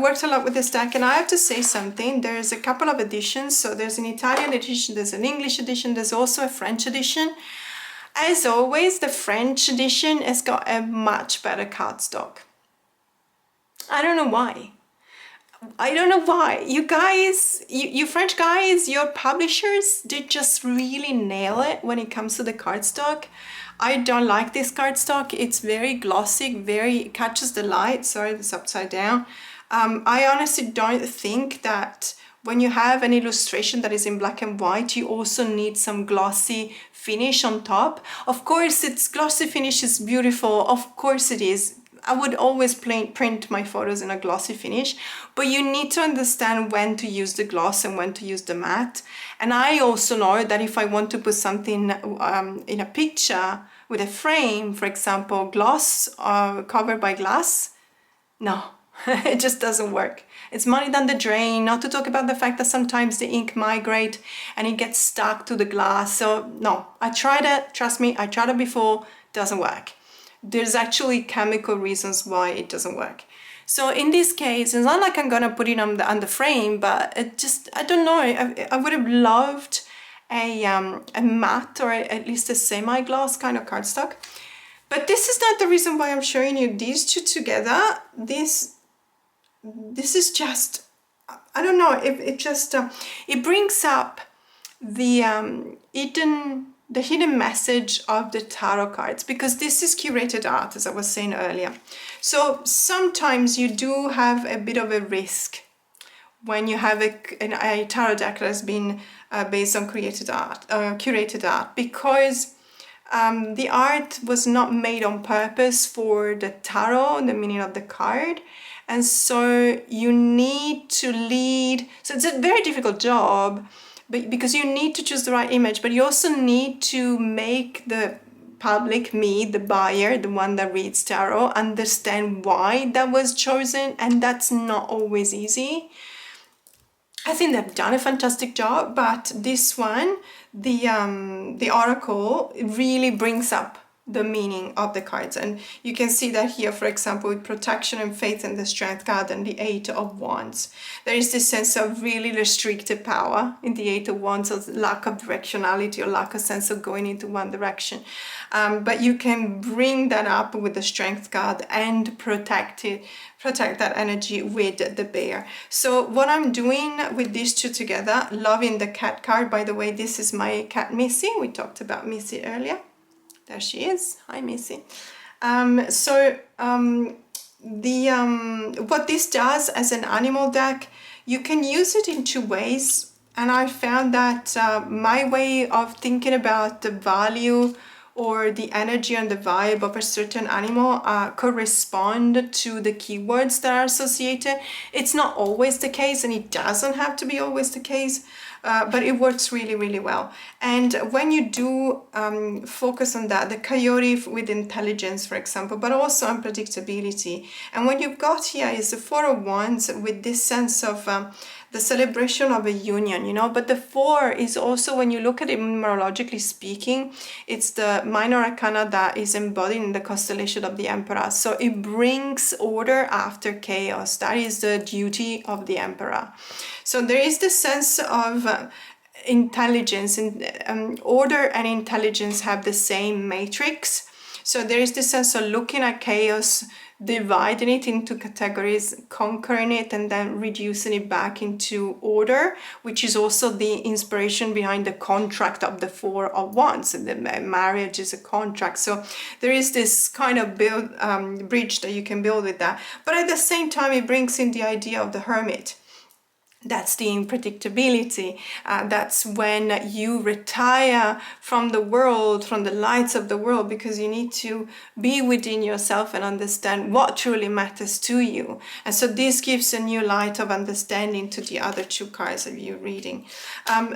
worked a lot with this deck, and I have to say something. There's a couple of editions. So there's an Italian edition, there's an English edition, there's also a French edition. As always, the French edition has got a much better cardstock. I don't know why. I don't know why. You guys, you French guys, your publishers, they just really nail it when it comes to the cardstock. I don't like this cardstock. It's very glossy, it catches the light. Sorry, it's upside down. I honestly don't think that when you have an illustration that is in black and white, you also need some glossy finish on top. Of course, its glossy finish is beautiful. Of course it is. I would always print my photos in a glossy finish, but you need to understand when to use the gloss and when to use the matte. And I also know that if I want to put something in a picture with a frame, for example, gloss covered by glass, no, it just doesn't work. It's money down the drain, not to talk about the fact that sometimes the ink migrates and it gets stuck to the glass. So no, I tried it, trust me, I tried it before, doesn't work. There's actually chemical reasons why it doesn't work. So in this case, it's not like I'm gonna put it on the frame, but it just, I don't know, I would have loved a matte or at least a semi-gloss kind of cardstock. But this is not the reason why I'm showing you these two together. This is just, I don't know, it just, it brings up the hidden message of the tarot cards, because this is curated art, as I was saying earlier. So sometimes you do have a bit of a risk when you have a tarot deck that has been based on curated art, because the art was not made on purpose for the tarot, the meaning of the card. And so you need to lead. So it's a very difficult job, but because you need to choose the right image, but you also need to make the public, me, the buyer, the one that reads tarot, understand why that was chosen, and that's not always easy. I think they've done a fantastic job, but this one, the oracle, really brings up the meaning of the cards, and you can see that here, for example, with protection and faith and the strength card and the Eight of Wands. There is this sense of really restricted power in the Eight of Wands, of lack of directionality or lack of sense of going into one direction. But you can bring that up with the strength card and protect that energy with the bear. So what I'm doing with these two together, loving the cat card. By the way, this is my cat Missy. We talked about Missy earlier. There she is. Hi, Missy. What this does as an animal deck, you can use it in two ways. And I found that my way of thinking about the value or the energy and the vibe of a certain animal correspond to the keywords that are associated. It's not always the case, and it doesn't have to be always the case, but it works really, really well. And when you do focus on that, the coyote with intelligence, for example, but also unpredictability. And what you've got here is the Four of Wands with this sense of the celebration of a union, you know. But the four is also, when you look at it numerologically speaking, it's the minor arcana that is embodied in the constellation of the Emperor. So it brings order after chaos. That is the duty of the Emperor. So there is this sense of intelligence, and order and intelligence have the same matrix. So there is this sense of looking at chaos, dividing it into categories, conquering it, and then reducing it back into order, which is also the inspiration behind the contract of the Four of Wands. The marriage is a contract. So there is this kind of bridge that you can build with that. But at the same time, it brings in the idea of the hermit. That's the unpredictability. That's when you retire from the world, from the lights of the world, because you need to be within yourself and understand what truly matters to you. And so this gives a new light of understanding to the other two cards of you reading.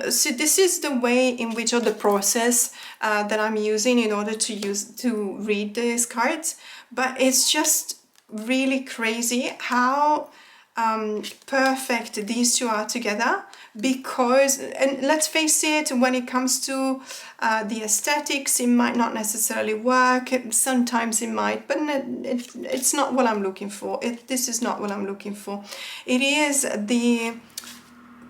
So this is the way in which, or the process that I'm using in order to read these cards. But it's just really crazy how perfect these two are together, because, and let's face it, when it comes to the aesthetics, it might not necessarily work. Sometimes it might, but it's not what I'm looking for. This is not what I'm looking for. It is the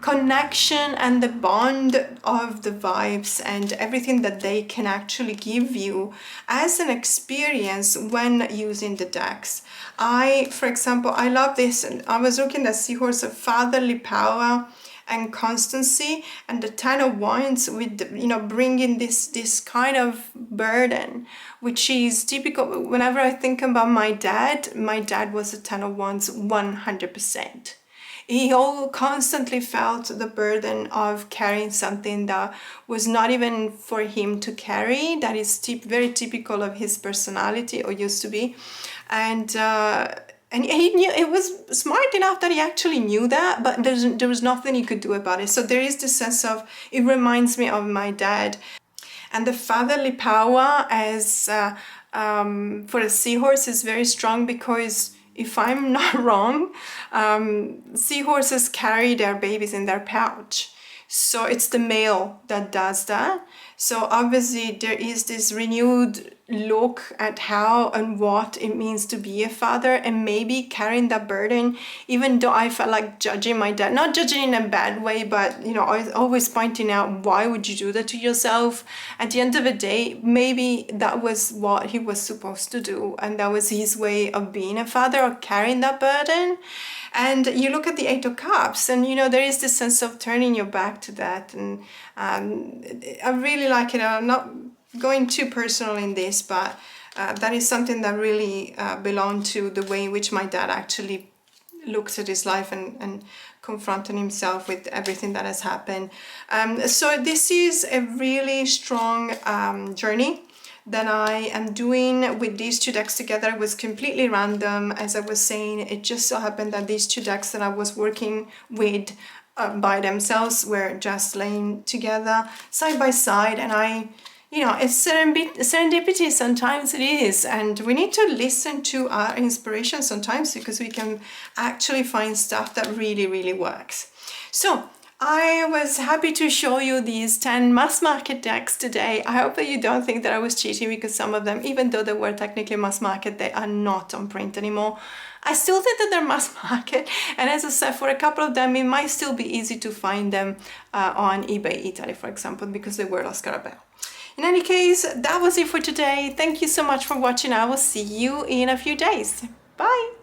connection and the bond of the vibes and everything that they can actually give you as an experience when using the decks. For example, I love this. I was looking at Seahorse of fatherly power and constancy, and the Ten of Wands with, you know, bringing this kind of burden, which is typical. Whenever I think about my dad was a Ten of Wands 100%. He all constantly felt the burden of carrying something that was not even for him to carry. That is very typical of his personality, or used to be. And he knew, it was smart enough that he actually knew that, but there was nothing he could do about it. So there is this sense of, it reminds me of my dad. And the fatherly power as for a seahorse is very strong, because if I'm not wrong, seahorses carry their babies in their pouch. So it's the male that does that. So obviously there is this renewed look at how and what it means to be a father, and maybe carrying that burden, even though I felt like judging my dad, not judging in a bad way, but, you know, always pointing out, why would you do that to yourself? At the end of the day, maybe that was what he was supposed to do, and that was his way of being a father, or carrying that burden. And you look at the Eight of Cups, and, you know, there is this sense of turning your back to that. And I really like it. I'm not going too personal in this, but that is something that really belonged to the way in which my dad actually looked at his life and confronted himself with everything that has happened. So this is a really strong journey that I am doing with these two decks together was completely random. As I was saying, it just so happened that these two decks that I was working with by themselves were just laying together side by side, and it's serendipity, sometimes it is, and we need to listen to our inspiration sometimes, because we can actually find stuff that really, really works. So I was happy to show you these 10 mass market decks today. I hope that you don't think that I was cheating, because some of them, even though they were technically mass market, they are not on print anymore. I still think that they're mass market, and as I said, for a couple of them it might still be easy to find them on eBay Italy, for example, because they were La Scarabeo. In any case, that was it for today. Thank you so much for watching. I will see you in a few days. Bye!